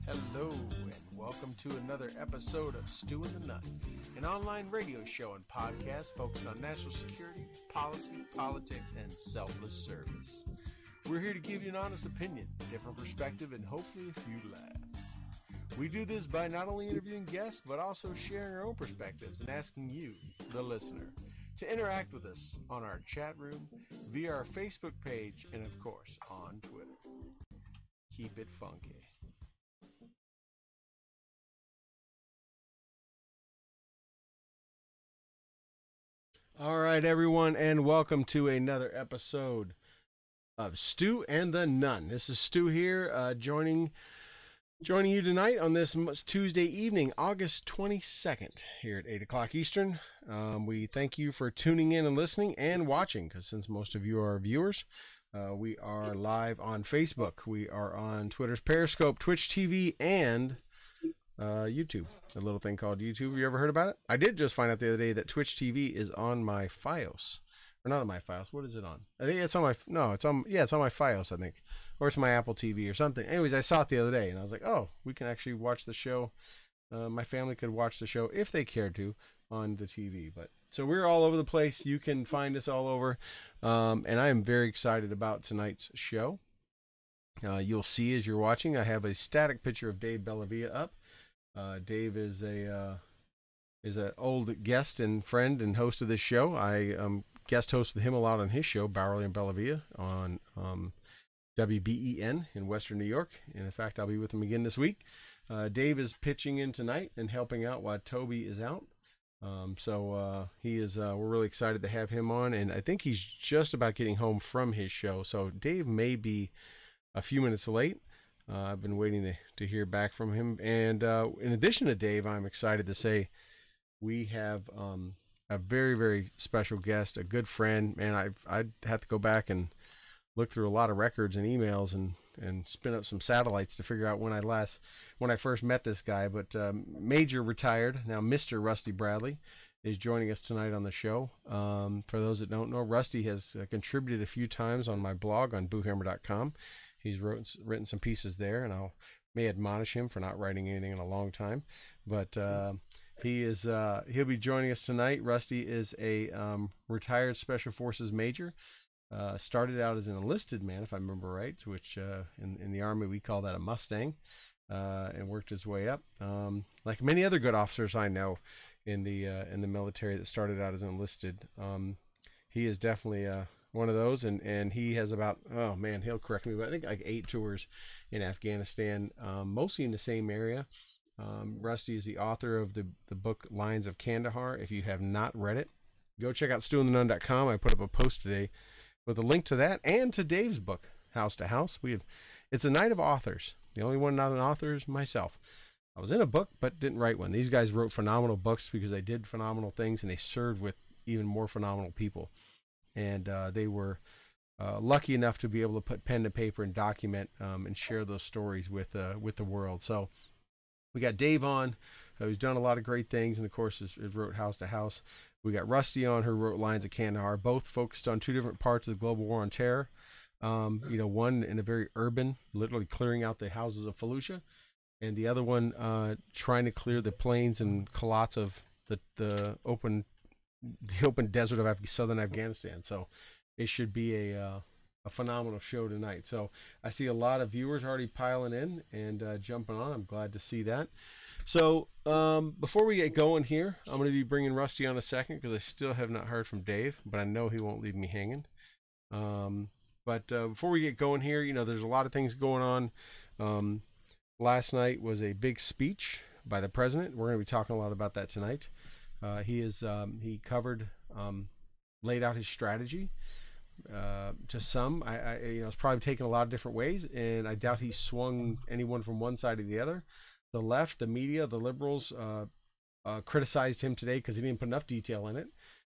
Hello, and welcome to another episode of Stu and the Nunn, an online radio show and podcast focused on national security, policy, politics, and selfless service. We're here to give you an honest opinion, different perspective, and hopefully a few laughs. We do this by not only interviewing guests, but also sharing our own perspectives and asking you, the listener, to interact with us on our chat room, via our Facebook page, and of course, on Twitter. Keep it funky. All right, everyone, and welcome to another episode of Stu and the Nunn. This is Stu here, joining you tonight on this Tuesday evening, August 22nd, here at 8 o'clock Eastern. We thank you for tuning in and listening and watching, because since most of you are viewers, we are live on Facebook. We are on Twitter's Periscope, Twitch TV, and YouTube, a little thing called YouTube. Have you ever heard about it? I did just find out the other day that Twitch TV is on my Fios, or not on my Fios. What is it on? I think it's on my, no, it's on, yeah, it's on my Fios, I think, or it's my Apple TV or something. Anyways, I saw it the other day and I was like, oh, we can actually watch the show. My family could watch the show if they cared to on the TV. But so we're all over the place. You can find us all over. And I am very excited about tonight's show. You'll see as you're watching, I have a static picture of Dave Bellavia up. Dave is an old guest and friend and host of this show. I guest host with him a lot on his show, Battle of Bellavia, on WBEN in Western New York. And in fact, I'll be with him again this week. Dave is pitching in tonight and helping out while Toby is out. He is. We're really excited to have him on, and I think he's just about getting home from his show. So Dave may be a few minutes late. I've been waiting to hear back from him. And in addition to Dave, I'm excited to say we have a very, very special guest, a good friend. Man, I'd have to go back and look through a lot of records and emails and spin up some satellites to figure out when I first met this guy. But Major retired, now Mr. Rusty Bradley is joining us tonight on the show. For those that don't know, Rusty has contributed a few times on my blog on boohammer.com. He's written some pieces there, and may admonish him for not writing anything in a long time. But he'll be joining us tonight. Rusty is a retired Special Forces major. Started out as an enlisted man, if I remember right, which in the Army we call that a Mustang, and worked his way up. Like many other good officers I know in the military that started out as enlisted. He is definitely one of those, and he has about, oh man, he'll correct me, but I think like 8 tours in Afghanistan, mostly in the same area. Rusty is the author of the book Lions of Kandahar. If you have not read it, go check out stewandthenunn.com. I put up a post today with a link to that and to Dave's book, House to House. It's a night of authors. The only one not an author is myself. I was in a book, but didn't write one. These guys wrote phenomenal books because they did phenomenal things, and they served with even more phenomenal people. And they were lucky enough to be able to put pen to paper and document and share those stories with the world. So we got Dave on, who's done a lot of great things, and of course has wrote House to House. We got Rusty on, who wrote Lions of Kandahar, both focused on 2 different parts of the global war on terror. One in a very urban, literally clearing out the houses of Fallujah, and the other one trying to clear the plains and culottes of the open desert of southern Afghanistan. So it should be a phenomenal show tonight. So I see a lot of viewers already piling in and jumping on. I'm glad to see that. So before we get going here, I'm going to be bringing Rusty on a second because I still have not heard from Dave, but I know he won't leave me hanging. But before we get going here, there's a lot of things going on. Last night was a big speech by the president. We're going to be talking a lot about that tonight. He covered, laid out his strategy. To some, it's probably taken a lot of different ways, and I doubt he swung anyone from one side or the other. The left, the media, the liberals criticized him today because he didn't put enough detail in it,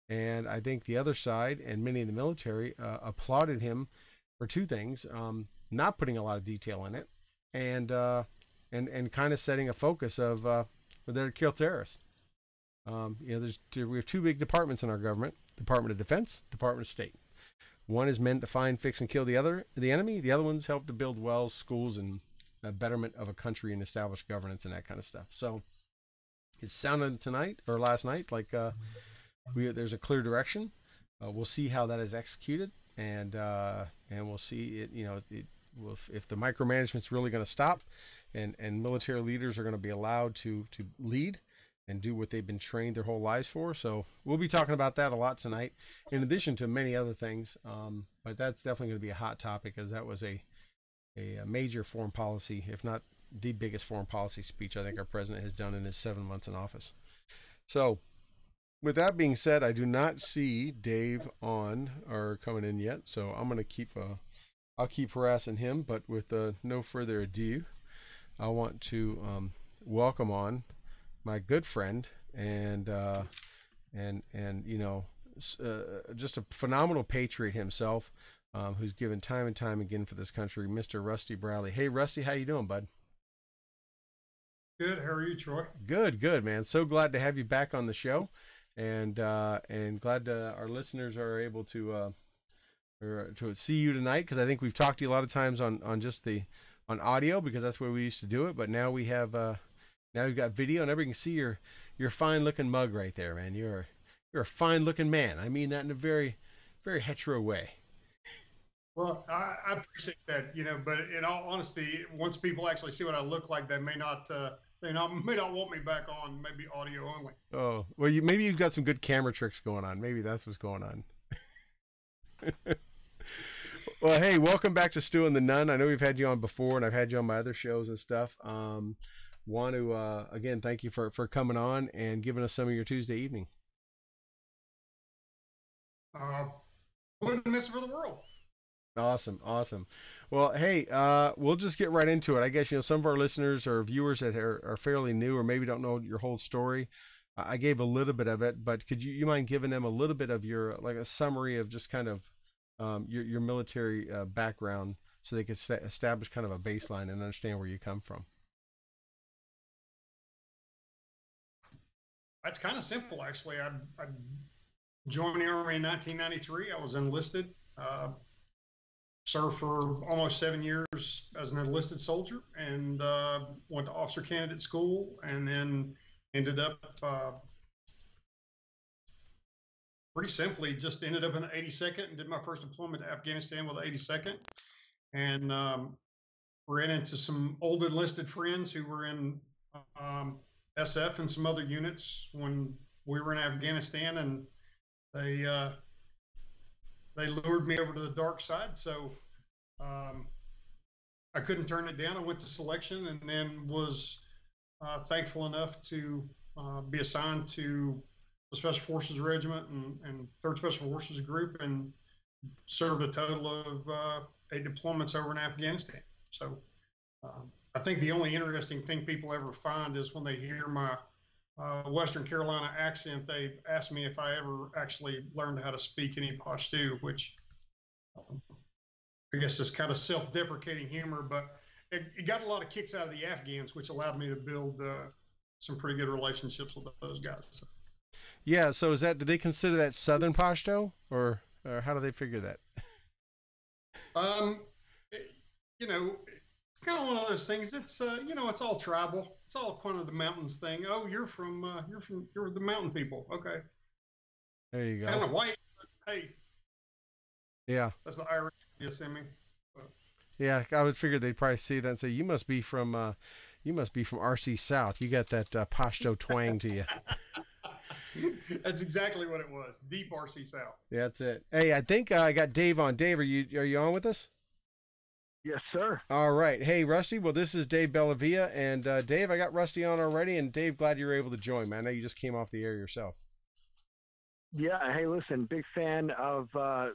and I think the other side and many in the military applauded him for 2 things: not putting a lot of detail in it, and kind of setting a focus of we're there to kill terrorists. We have 2 big departments in our government: Department of Defense, Department of State. One is meant to find, fix, and kill the enemy. The other one's help to build wells, schools, and betterment of a country and establish governance and that kind of stuff. So it sounded tonight or last night like there's a clear direction. We'll see how that is executed, and we'll see it. If the micromanagement's really going to stop, and military leaders are going to be allowed to lead and do what they've been trained their whole lives for. So we'll be talking about that a lot tonight, in addition to many other things. But that's definitely going to be a hot topic, as that was a major foreign policy, if not the biggest foreign policy speech I think our president has done in his 7 months in office. So with that being said, I do not see Dave on or coming in yet, so I'm going to I'll keep harassing him. But with no further ado, I want to welcome on my good friend and just a phenomenal patriot himself, who's given time and time again for this country, Mr. Rusty Bradley. Hey, Rusty, how you doing, bud? Good. How are you, Troy? Good, man. So glad to have you back on the show, and glad our listeners are able to see you tonight, because I think we've talked to you a lot of times on audio, because that's where we used to do it, but now we have now you've got video, and everybody can see your fine looking mug right there, man. You're a fine looking man. I mean that in a very, very hetero way. Well, I appreciate that, but in all honesty, once people actually see what I look like, they may not want me back on, maybe audio only. Oh, well, maybe you've got some good camera tricks going on. Maybe that's what's going on. Well, hey, welcome back to Stu and the Nunn. I know we've had you on before, and I've had you on my other shows and stuff. Want to again thank you for coming on and giving us some of your Tuesday evening. Wouldn't miss it for the world. Awesome. Well, hey, we'll just get right into it. I guess some of our listeners or viewers that are fairly new, or maybe don't know your whole story. I gave a little bit of it, but could you mind giving them a little bit of your, like, a summary of just kind of your military background, so they could establish kind of a baseline and understand where you come from? That's kind of simple, actually. I joined the Army in 1993. I was enlisted. Served for almost 7 years as an enlisted soldier, and went to officer candidate school, and then ended up pretty simply just ended up in the 82nd and did my first deployment to Afghanistan with the 82nd, and ran into some old enlisted friends who were in SF and some other units when we were in Afghanistan, and they lured me over to the dark side. So I couldn't turn it down. I went to selection, and then was thankful enough to be assigned to the Special Forces Regiment and 3rd Special Forces Group, and served a total of 8 deployments over in Afghanistan. So I think the only interesting thing people ever find is when they hear my Western Carolina accent, they ask me if I ever actually learned how to speak any Pashto, which I guess is kind of self-deprecating humor, but it got a lot of kicks out of the Afghans, which allowed me to build some pretty good relationships with those guys. So. Yeah. So do they consider that Southern Pashto, or how do they figure that? It's kind of one of those things. It's it's all tribal. It's all kind of the mountains thing. Oh, you're the mountain people. Okay. There you go. Kind of white, but hey. Yeah. That's the Irish Yosemite. Yeah, I would figure they'd probably see that and say, you must be from RC South. You got that Pashto twang to you. That's exactly what it was. Deep RC South. Yeah, that's it. Hey, I think I got Dave on. Dave, are you on with us? Yes, sir. All right. Hey, Rusty. Well, this is Dave Bellavia, and Dave, I got Rusty on already, and Dave, glad you were able to join, man. I know you just came off the air yourself. Yeah. Hey, listen, big fan of.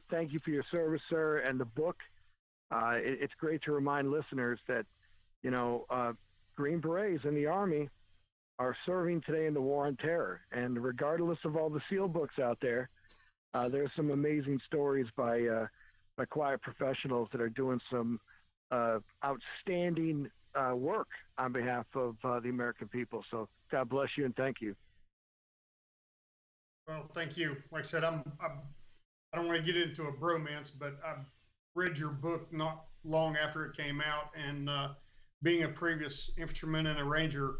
Thank you for your service, sir, and the book. It's great to remind listeners that, Green Berets in the Army are serving today in the War on Terror, and regardless of all the SEAL books out there, there's some amazing stories by quiet professionals that are doing some outstanding work on behalf of the American people. So God bless you and thank you. Well, thank you. Like I said, I don't want to get into a bromance, but I read your book not long after it came out, and being a previous infantryman and a ranger,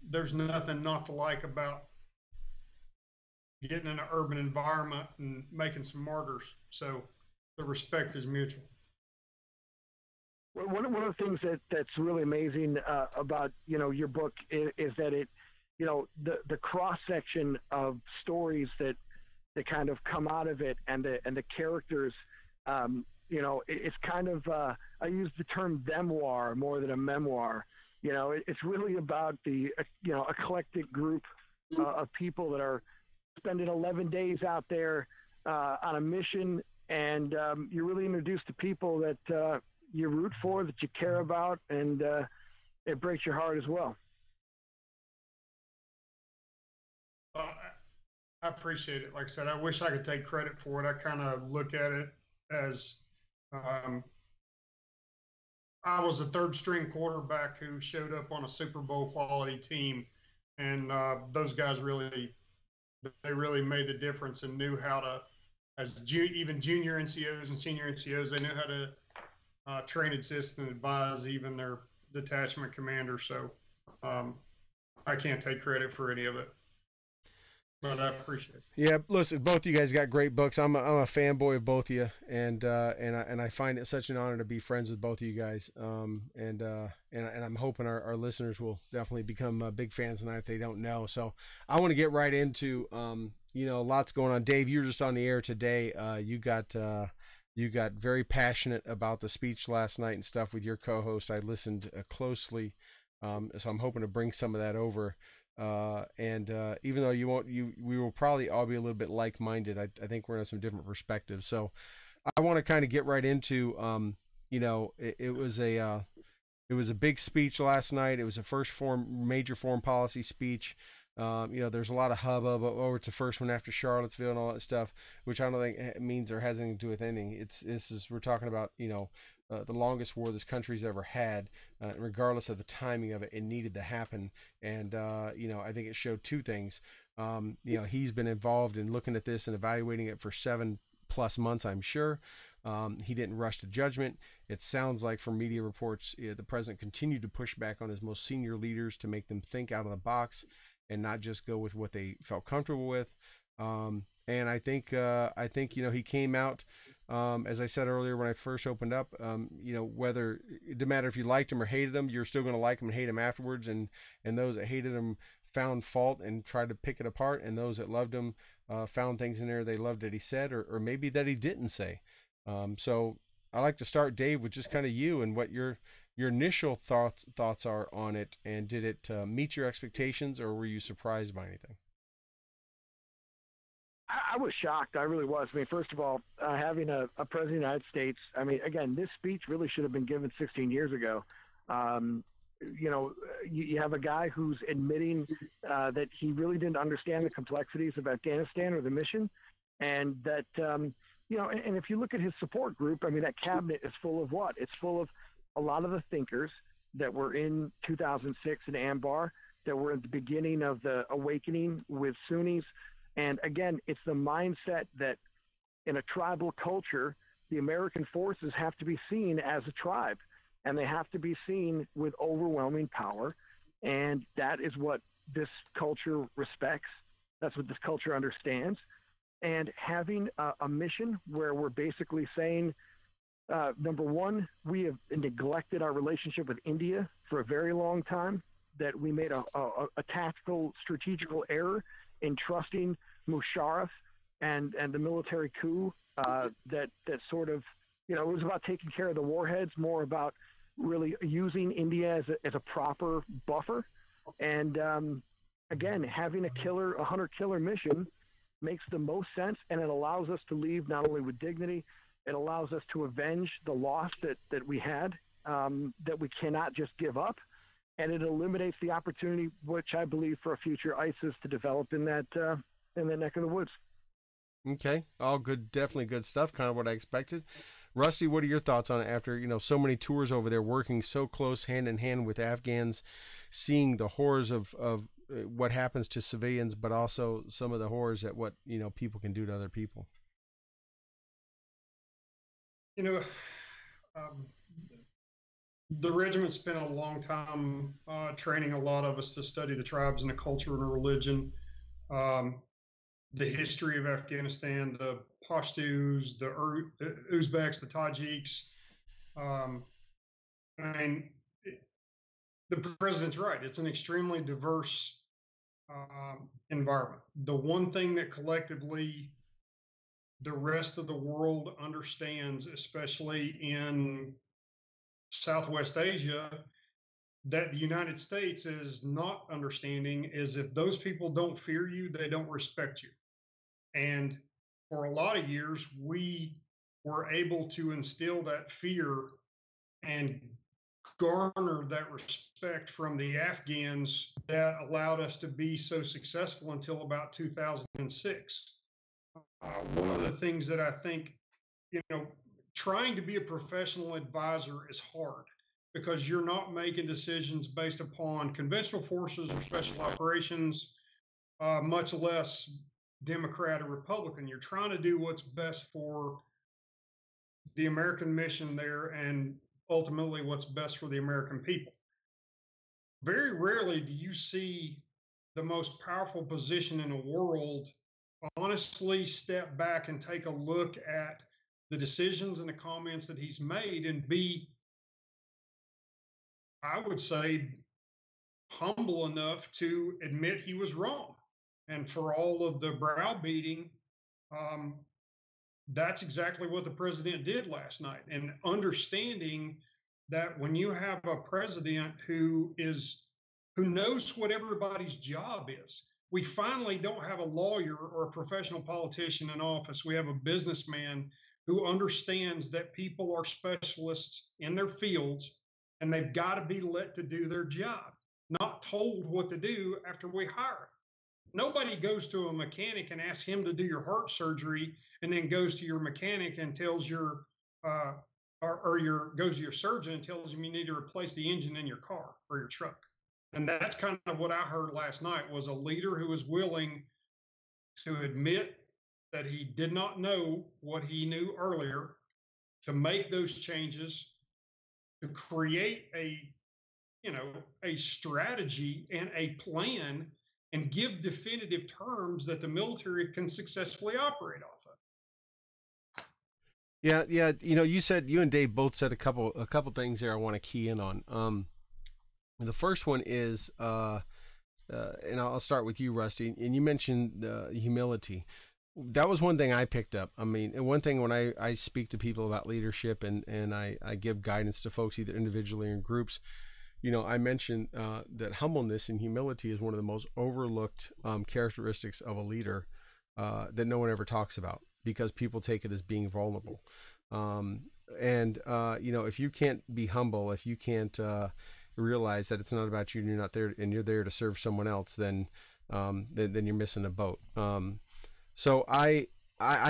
there's nothing not to like about getting in an urban environment and making some martyrs. So the respect is mutual. Well, one of the things that's really amazing about your book is that it the cross section of stories that kind of come out of it, and the characters. It's kind of I use the term demoir more than a memoir. It's really about the eclectic group of people that are spending 11 days out there on a mission, and you're really introduced to people that you root for, that you care about, and it breaks your heart as well. I appreciate it. Like I said, I wish I could take credit for it. I kind of look at it as I was a third string quarterback who showed up on a Super Bowl quality team, and those guys really made the difference and knew how to, as even junior NCOs and senior NCOs, they knew how to train, assist, and advise even their detachment commander. So I can't take credit for any of it, but I appreciate it. Yeah, listen, both of you guys got great books. I'm a fanboy of both of you, and I find it such an honor to be friends with both of you guys. And I'm hoping our listeners will definitely become big fans tonight if they don't know. So I want to get right into lots going on. Dave, you were just on the air today. You got very passionate about the speech last night and stuff with your co-host. I listened closely, so I'm hoping to bring some of that over. Even though we will probably all be a little bit like-minded. I think we're gonna have some different perspectives. So I want to kind of get right into, it was a big speech last night. It was a major foreign policy speech. There's a lot of hubbub. Oh, it's the first one after Charlottesville and all that stuff, which I don't think it means or has anything to do with anything. We're talking about, the longest war this country's ever had, regardless of the timing of it. It needed to happen. And, I think it showed two things. He's been involved in looking at this and evaluating it for 7+ months, I'm sure. He didn't rush to judgment. It sounds like from media reports, the president continued to push back on his most senior leaders to make them think out of the box and not just go with what they felt comfortable with. And I think he came out, as I said earlier when I first opened up, whether it didn't matter if you liked him or hated him, you're still going to like him and hate him afterwards. And those that hated him found fault and tried to pick it apart. And those that loved him found things in there they loved that he said, or maybe that he didn't say. So I like to start, Dave, with just kind of you and what your initial thoughts are on it, and did it meet your expectations, or were you surprised by anything? I was shocked. I really was. I mean, first of all, having a president of the United States, I mean, again, this speech really should have been given 16 years ago. You have a guy who's admitting that he really didn't understand the complexities of Afghanistan or the mission, and that, and if you look at his support group, I mean, that cabinet is full of what? It's full of a lot of the thinkers that were in 2006 in Anbar, that were at the beginning of the awakening with Sunnis. And again, it's the mindset that in a tribal culture, the American forces have to be seen as a tribe, and they have to be seen with overwhelming power. And that is what this culture respects. That's what this culture understands. And having a mission where we're basically saying, number one, we have neglected our relationship with India for a very long time, that we made a tactical, strategical error in trusting Musharraf and the military coup that sort of, it was about taking care of the warheads, more about really using India as a proper buffer. And again, having a hunter-killer mission makes the most sense, and it allows us to leave not only with dignity, it allows us to avenge the loss that we had, that we cannot just give up, and it eliminates the opportunity, which I believe, for a future ISIS to develop in that neck of the woods. Okay, all good, definitely good stuff. Kind of what I expected. Rusty, what are your thoughts on it after so many tours over there, working so close hand in hand with Afghans, seeing the horrors of what happens to civilians, but also some of the horrors at what people can do to other people? The regiment spent a long time training a lot of us to study the tribes and the culture and the religion, um, the history of Afghanistan, the Pashtuns, the Uzbeks, the Tajiks. Um, I mean, the president's right. It's an extremely diverse environment. The one thing that collectively the rest of the world understands, especially in Southwest Asia, that the United States is not understanding is if those people don't fear you, they don't respect you. And for a lot of years, we were able to instill that fear and garner that respect from the Afghans that allowed us to be so successful until about 2006. One of the things that I think, you know, trying to be a professional advisor is hard because you're not making decisions based upon conventional forces or special operations, much less Democrat or Republican. You're trying to do what's best for the American mission there and ultimately what's best for the American people. Very rarely do you see the most powerful position in the world honestly step back and take a look at the decisions and the comments that he's made and be, I would say, humble enough to admit he was wrong. And for all of the browbeating, um, that's exactly what the president did last night. And understanding that when you have a president who knows what everybody's job is, we finally don't have a lawyer or a professional politician in office. We have a businessman who understands that people are specialists in their fields and they've got to be let to do their job, not told what to do after we hire them. Nobody goes to a mechanic and asks him to do your heart surgery and then goes to your mechanic and tells your goes to your surgeon and tells him you need to replace the engine in your car or your truck. And that's kind of what I heard last night was a leader who was willing to admit that he did not know what he knew earlier, to make those changes, to create a strategy and a plan and give definitive terms that the military can successfully operate off of. Yeah, yeah. You and Dave both said a couple things there I want to key in on. The first one is, and I'll start with you, Rusty. And you mentioned humility. That was one thing I picked up. I mean, and one thing when I speak to people about leadership and I give guidance to folks either individually or in groups, I mentioned that humbleness and humility is one of the most overlooked characteristics of a leader that no one ever talks about because people take it as being vulnerable. If you can't be humble, if you can't realize that it's not about you and you're not there and you're there to serve someone else, then you're missing a boat. So I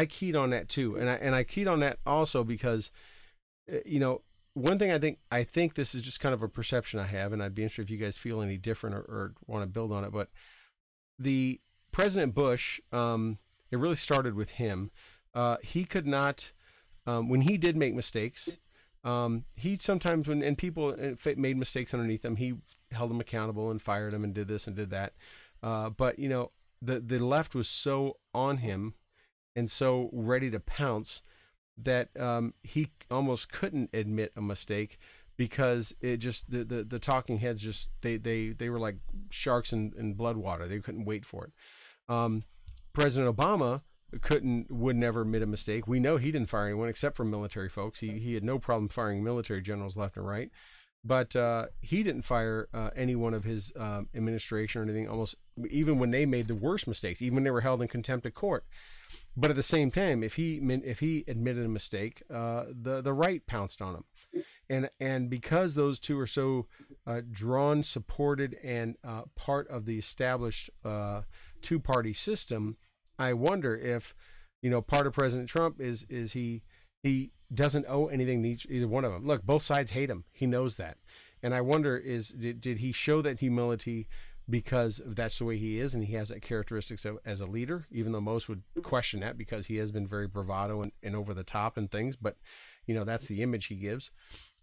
keyed on that too. And I keyed on that also because, one thing I think this is just kind of a perception I have, and I'd be interested if you guys feel any different or want to build on it. But the President Bush, it really started with him. He could not, when he did make mistakes, he sometimes when people made mistakes underneath him, he held them accountable and fired them and did this and did that. But the left was so on him and so ready to pounce that he almost couldn't admit a mistake because it just the talking heads just they were like sharks in blood water. They couldn't wait for it. President Obama would never admit a mistake. We know he didn't fire anyone except for military folks. He had no problem firing military generals left and right, but he didn't fire any one of his administration or anything, almost even when they made the worst mistakes, even when they were held in contempt of court. But at the same time, if he admitted a mistake, the right pounced on him, and because those two are so drawn, supported, and part of the established two-party system, I wonder if part of President Trump is he doesn't owe anything to either one of them. Look, both sides hate him. He knows that, and I wonder did he show that humility because that's the way he is, and he has that characteristics as a leader, even though most would question that because he has been very bravado and over the top and things, but that's the image he gives.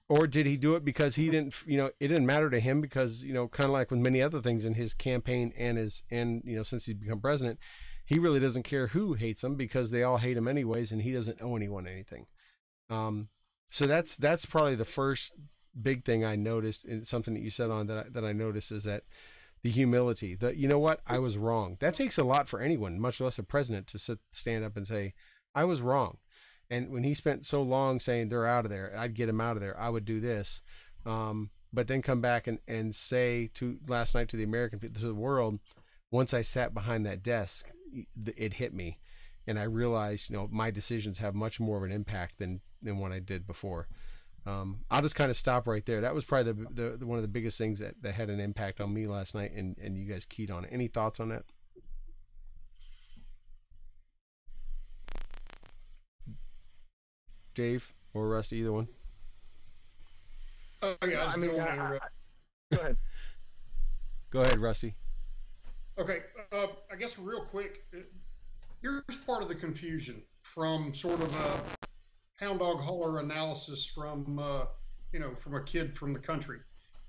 Or did he do it because he didn't, it didn't matter to him because, kind of like with many other things in his campaign and since he's become president, he really doesn't care who hates him because they all hate him anyways, and he doesn't owe anyone anything. So that's probably the first big thing I noticed, and something that you said on that I noticed, is that the humility, that, you know what, I was wrong. That takes a lot for anyone, much less a president, to stand up and say, I was wrong. And when he spent so long saying they're out of there, I'd get him out of there, I would do this. But then come back and say to last night to the American people, to the world, once I sat behind that desk, it hit me. And I realized, my decisions have much more of an impact than what I did before. I'll just kind of stop right there. That was probably the one of the biggest things that had an impact on me last night, and you guys keyed on it. Any thoughts on that? Dave or Rusty, either one? Oh, yeah, go ahead. Go ahead, Rusty. Okay, I guess real quick, here's part of the confusion from sort of a hound dog holler analysis from a kid from the country.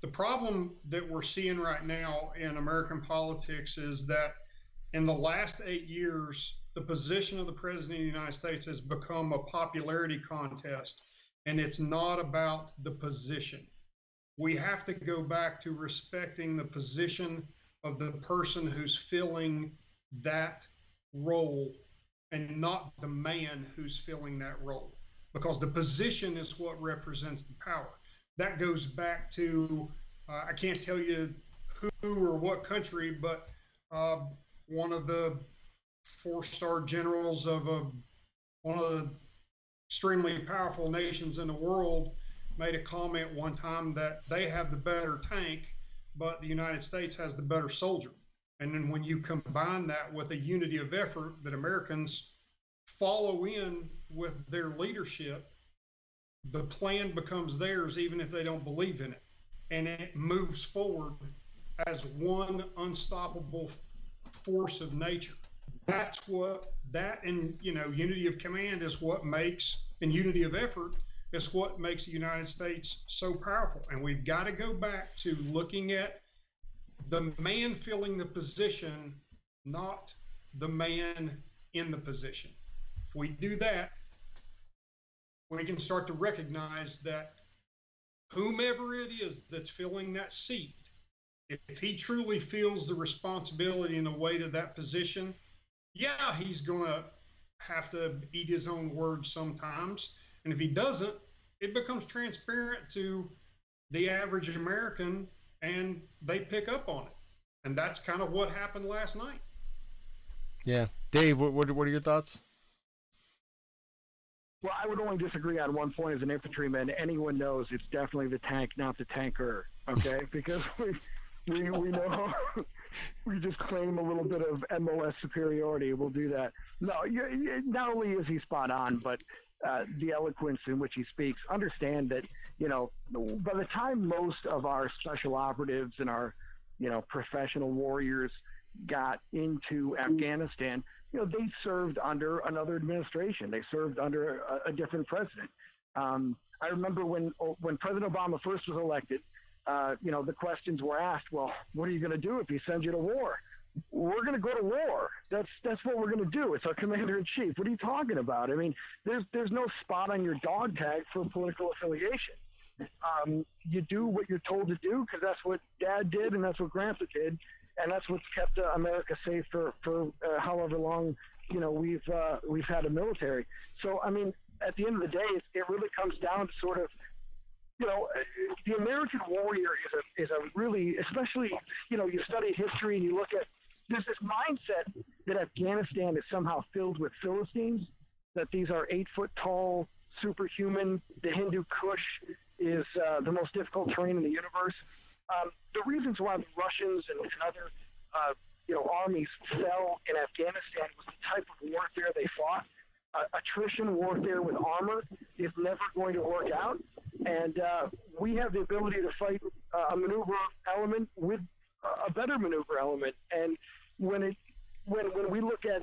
The problem that we're seeing right now in American politics is that in the last 8 years, the position of the President of the United States has become a popularity contest, and it's not about the position. We have to go back to respecting the position of the person who's filling that role and not the man who's filling that role, because the position is what represents the power. That goes back to, I can't tell you who or what country, but one of the 4-star generals of one of the extremely powerful nations in the world made a comment one time that they have the better tank, but the United States has the better soldier. And then when you combine that with a unity of effort that Americans follow in with their leadership, the plan becomes theirs even if they don't believe in it. And it moves forward as one unstoppable force of nature. That's what unity of command is what makes, and unity of effort is what makes the United States so powerful. And we've got to go back to looking at the man filling the position, not the man in the position. If we do that, we can start to recognize that whomever it is that's filling that seat, if he truly feels the responsibility and the weight of that position, yeah, he's going to have to eat his own words sometimes. And if he doesn't, it becomes transparent to the average American, and they pick up on it. And that's kind of what happened last night. Yeah. Dave, what are your thoughts? Well, I would only disagree on one point. As an infantryman, anyone knows it's definitely the tank, not the tanker, okay? Because we know we just claim a little bit of MOS superiority. We'll do that. No, not only is he spot on, but the eloquence in which he speaks, understand that, by the time most of our special operatives and our, professional warriors got into Afghanistan, they served under another administration. They served under a different president. I remember when President Obama first was elected, the questions were asked, well, what are you going to do if he sends you to war? We're going to go to war. That's what we're going to do. It's our commander-in-chief. What are you talking about? I mean, there's no spot on your dog tag for political affiliation. You do what you're told to do because that's what Dad did and that's what Grandpa did, and that's what's kept America safe for however long we've had a military. So I mean, at the end of the day, it really comes down to sort of, the American warrior is a really, especially you study history and you look at, there's this mindset that Afghanistan is somehow filled with Philistines, that these are 8-foot tall superhuman. The Hindu Kush is the most difficult terrain in the universe. The reasons why the Russians and other armies fell in Afghanistan was the type of warfare they fought. Attrition warfare with armor is never going to work out, and we have the ability to fight a maneuver element with a better maneuver element. And when we look at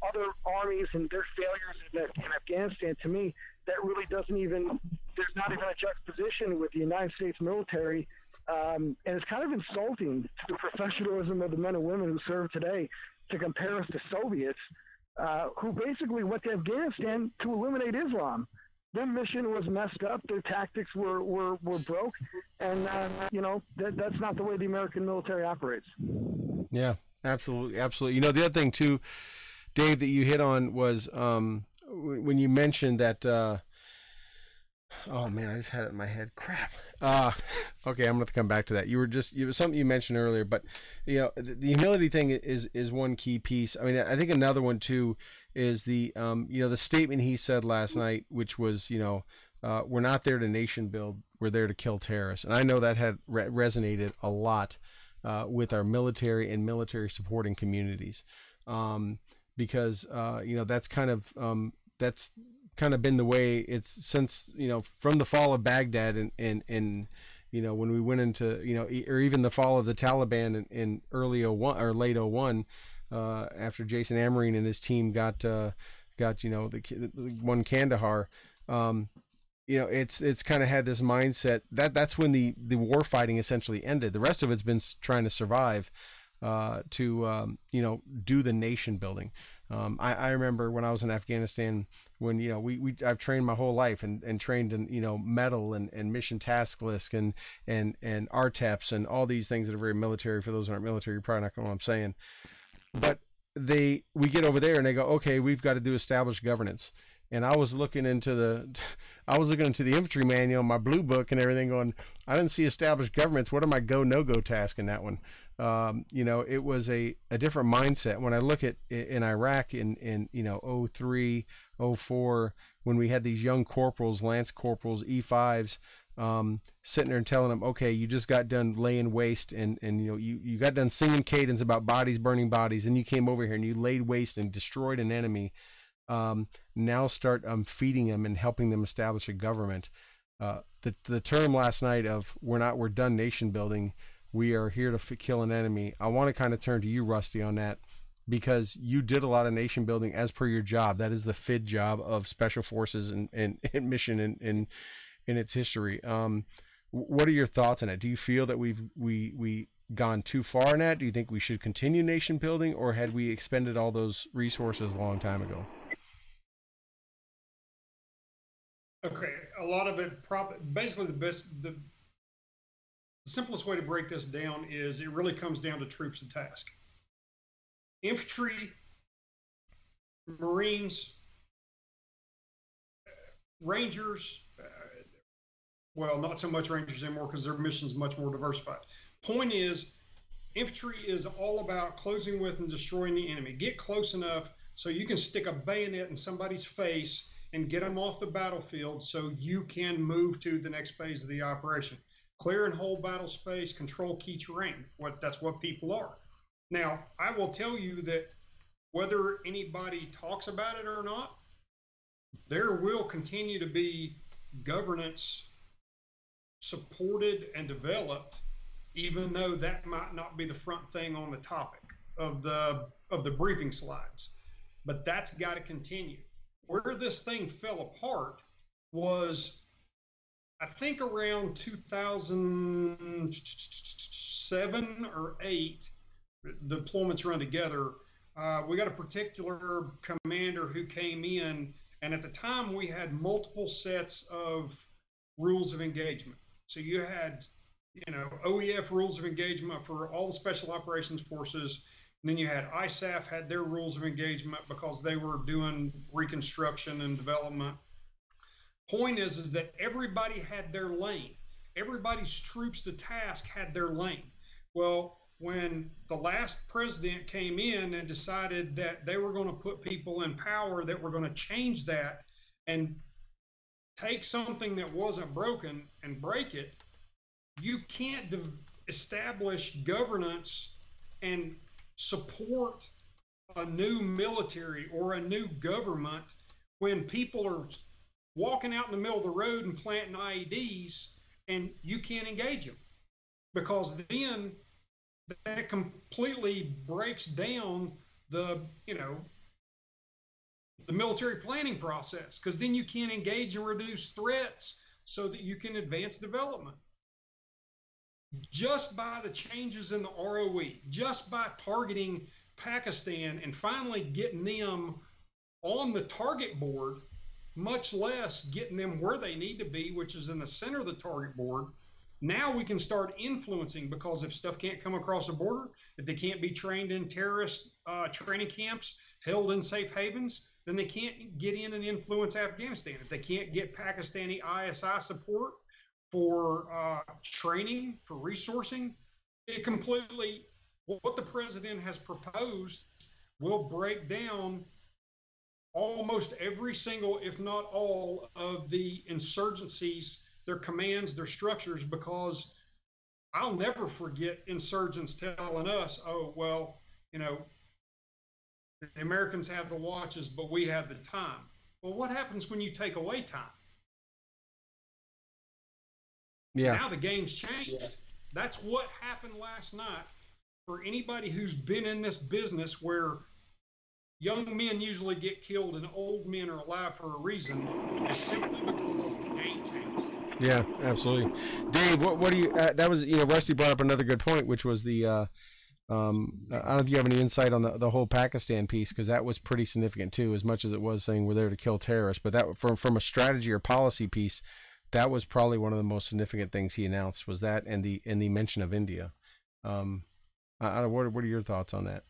other armies and their failures in Afghanistan, to me, that really doesn't even there's not even a juxtaposition with the United States military, and it's kind of insulting to the professionalism of the men and women who serve today to compare us to Soviets, who basically went to Afghanistan to eliminate Islam. Their mission was messed up. Their tactics were broke, and that's not the way the American military operates. Yeah, absolutely, absolutely. You know, the other thing too, Dave, that you hit on was when you mentioned that. Oh man, I just had it in my head. Crap. Okay, I'm going to come back to that. It was something you mentioned earlier, but you know, the humility thing is one key piece. I mean, I think another one too is the the statement he said last night, which was, we're not there to nation build, we're there to kill terrorists. And I know that had resonated a lot with our military and military supporting communities, because that's kind of been the way it's since, from the fall of Baghdad and when we went into, or even the fall of the Taliban in early 01 or late 01, after Jason Amarine and his team got one Kandahar, it's kind of had this mindset that's when the war fighting essentially ended. The rest of it's been trying to survive, to do the nation building. I remember when I was in Afghanistan, when I've trained my whole life and trained in METAL and mission task list and RTEPs and all these things that are very military. For those who aren't military, you're probably not going to know what I'm saying. But we get over there and they go, okay, we've got to do established governance. And I was looking into the infantry manual, my blue book and everything, going, I didn't see established governments. What are my no-go task in that one? It was a different mindset. When I look at in Iraq in 03, 04, when we had these young corporals, lance corporals, E5s, sitting there and telling them, okay, you just got done laying waste and you got done singing cadence about bodies burning bodies, and you came over here and you laid waste and destroyed an enemy. Now start feeding them and helping them establish a government. The term last night of we're done nation building, we are here to kill an enemy. I want to kind of turn to you, Rusty, on that, because you did a lot of nation building as per your job. That is the FID job of Special Forces and mission in its history. What are your thoughts on it? Do you feel that we gone too far in that? Do you think we should continue nation building, or had we expended all those resources a long time ago? Okay, a lot of it basically the simplest way to break this down is it really comes down to troops and task. Infantry, Marines, Rangers, well, not so much Rangers anymore because their mission's much more diversified. Point is, infantry is all about closing with and destroying the enemy. Get close enough so you can stick a bayonet in somebody's face and get them off the battlefield so you can move to the next phase of the operation. Clear and hold battle space, control key terrain. That's what people are. Now, I will tell you that whether anybody talks about it or not, there will continue to be governance supported and developed, even though that might not be the front thing on the topic of the briefing slides. But that's got to continue. Where this thing fell apart was, I think around 2007 or 8, deployments run together. We got a particular commander who came in, and at the time we had multiple sets of rules of engagement. So you had, OEF rules of engagement for all the special operations forces. And then you had ISAF had their rules of engagement because they were doing reconstruction and development. Point is that everybody had their lane. Everybody's troops to task had their lane. Well, when the last president came in and decided that they were going to put people in power that were going to change that and take something that wasn't broken and break it, you can't establish governance and support a new military or a new government when people are walking out in the middle of the road and planting IEDs and you can't engage them, because then that completely breaks down the military planning process, because then you can't engage and reduce threats. so that you can advance development. Just by the changes in the ROE, just by targeting Pakistan and finally getting them on the target board, much less getting them where they need to be, which is in the center of the target board. Now we can start influencing, because if stuff can't come across the border, if they can't be trained in terrorist training camps, held in safe havens, then they can't get in and influence Afghanistan. If they can't get Pakistani ISI support for training, for resourcing, it completely, what the president has proposed will break down almost every single, if not all, of the insurgencies, their commands, their structures, because I'll never forget insurgents telling us, oh, well, you know, the Americans have the watches, but we have the time. Well, what happens when you take away time? Yeah. Now the game's changed. Yeah. That's what happened last night. For anybody who's been in this business where young men usually get killed and old men are alive for a reason, is simply because the game changed. Yeah, absolutely. Dave, what do you, that was, you know, Rusty brought up another good point, which was the, I don't know if you have any insight on the whole Pakistan piece, because that was pretty significant too, as much as it was saying we're there to kill terrorists. But that from a strategy or policy piece, that was probably one of the most significant things he announced, was that and the mention of India. I don't know, what are your thoughts on that?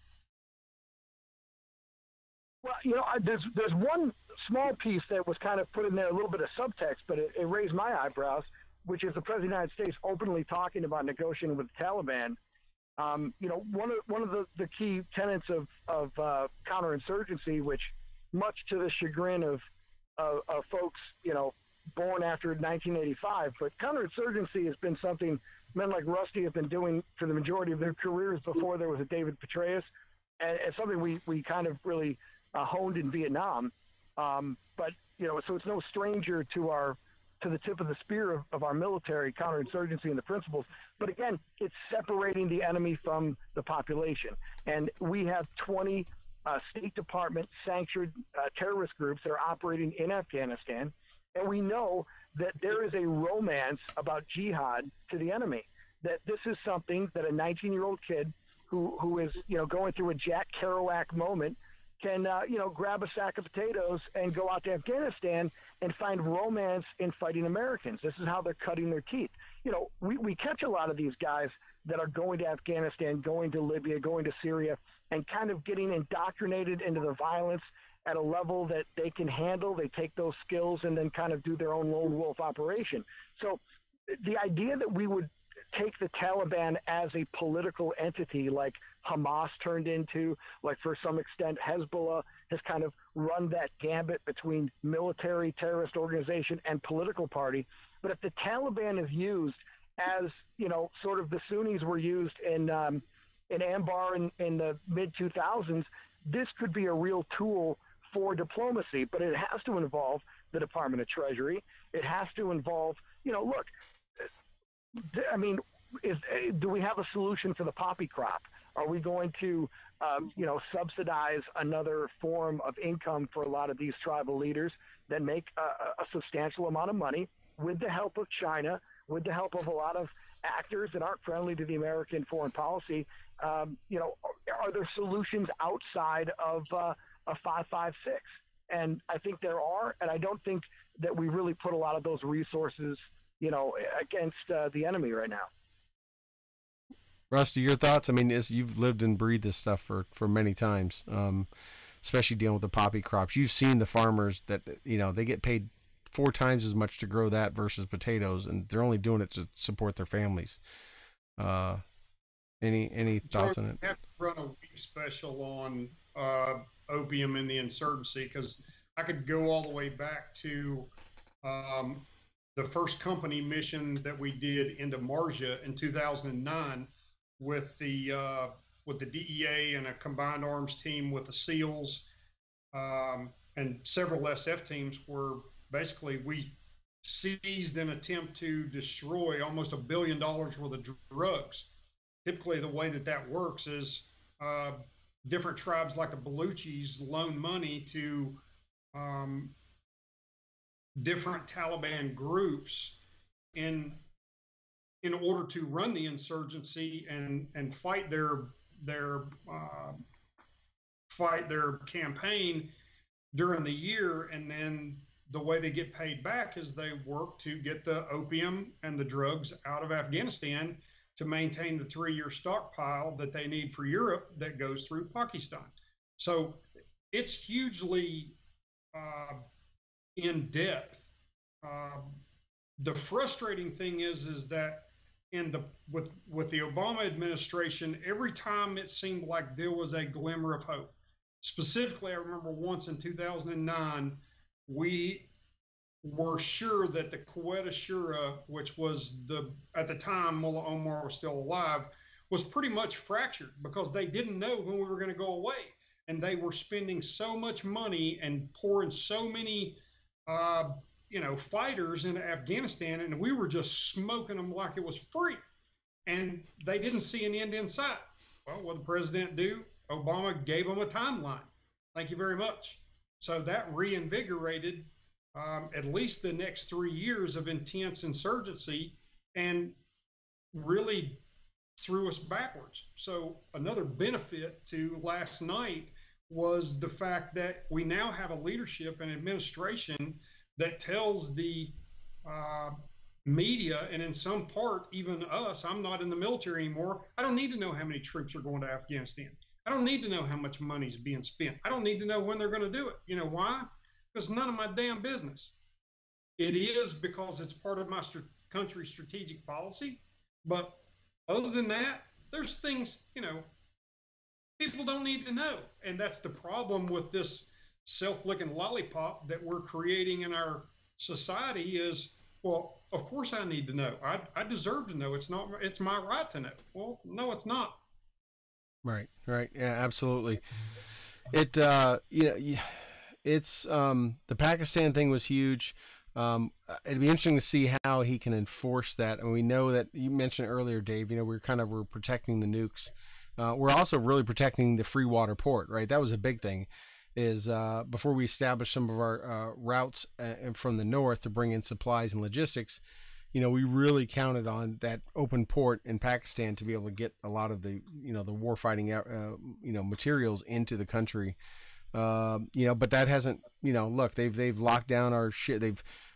Well, you know, there's one small piece that was kind of put in there, a little bit of subtext, but it raised my eyebrows, which is the President of the United States openly talking about negotiating with the Taliban. You know, one of the key tenets of counterinsurgency, which much to the chagrin of folks, you know, born after 1985, but counterinsurgency has been something men like Rusty have been doing for the majority of their careers before there was a David Petraeus, and it's something we kind of really honed in Vietnam. But, you know, so it's no stranger to the tip of the spear of our military, counterinsurgency and the principles. But again, it's separating the enemy from the population. And we have 20 State Department sanctioned terrorist groups that are operating in Afghanistan. And we know that there is a romance about jihad to the enemy, that this is something that a 19-year-old kid who is, you know, going through a Jack Kerouac moment can, you know, grab a sack of potatoes and go out to Afghanistan and find romance in fighting Americans. This is how they're cutting their teeth. You know, we catch a lot of these guys that are going to Afghanistan, going to Libya, going to Syria, and kind of getting indoctrinated into the violence at a level that they can handle. They take those skills and then kind of do their own lone wolf operation. So the idea that we would take the Taliban as a political entity like Hamas turned into, like for some extent Hezbollah has kind of run that gambit between military terrorist organization and political party. But if the Taliban is used as, you know, sort of the Sunnis were used in Anbar in the mid-2000s, this could be a real tool for diplomacy, but it has to involve the Department of Treasury. It has to involve, you know, look, I mean, do we have a solution for the poppy crop? Are we going to, you know, subsidize another form of income for a lot of these tribal leaders that make a substantial amount of money with the help of China, with the help of a lot of actors that aren't friendly to the American foreign policy? You know, are there solutions outside of a 5.56? And I think there are, and I don't think that we really put a lot of those resources, you know, against the enemy right now. Rusty, your thoughts? I mean, you've lived and breathed this stuff for many times, especially dealing with the poppy crops. You've seen the farmers that, you know, they get paid 4 times as much to grow that versus potatoes, and they're only doing it to support their families. Any thoughts on it? I have to run a week special on opium and the insurgency, because I could go all the way back to the first company mission that we did into Marja in 2009 with the DEA and a combined arms team with the SEALs and several SF teams, where basically we seized an attempt to destroy almost $1 billion worth of drugs. Typically, the way that works is different tribes like the Baluchis loan money to different Taliban groups in in order to run the insurgency and their uh, fight their campaign during the year. And then the way they get paid back is they work to get the opium and the drugs out of Afghanistan to maintain the 3-year stockpile that they need for Europe that goes through Pakistan. So it's hugely in depth. Uh, the frustrating thing is that in the with the Obama administration, every time it seemed like there was a glimmer of hope. Specifically, I remember once in 2009, we were sure that the Quetta Shura, which was at the time Mullah Omar was still alive, was pretty much fractured because they didn't know when we were going to go away, and they were spending so much money and pouring so many fighters into Afghanistan, and we were just smoking them like it was free. And they didn't see an end in sight. Well, what did the president do? Obama gave them a timeline. Thank you very much. So that reinvigorated at least the next 3 years of intense insurgency and really threw us backwards. So another benefit to last night was the fact that we now have a leadership and administration that tells the media, and in some part, even us, I'm not in the military anymore. I don't need to know how many troops are going to Afghanistan. I don't need to know how much money is being spent. I don't need to know when they're going to do it. You know why? Because none of my damn business. It is because it's part of my country's strategic policy. But other than that, there's things, people don't need to know. And that's the problem with this self-licking lollipop that we're creating in our society is, well, of course I need to know. I deserve to know. It's my right to know. Well, no, it's not. Right. Yeah, absolutely. It's the Pakistan thing was huge. It'd be interesting to see how he can enforce that. And we know that you mentioned earlier, Dave, we're protecting the nukes. We're also really protecting the free water port, right? That was a big thing is before we established some of our routes from the north to bring in supplies and logistics, we really counted on that open port in Pakistan to be able to get a lot of the, the warfighting, materials into the country. But that hasn't, look, they've locked down our shit.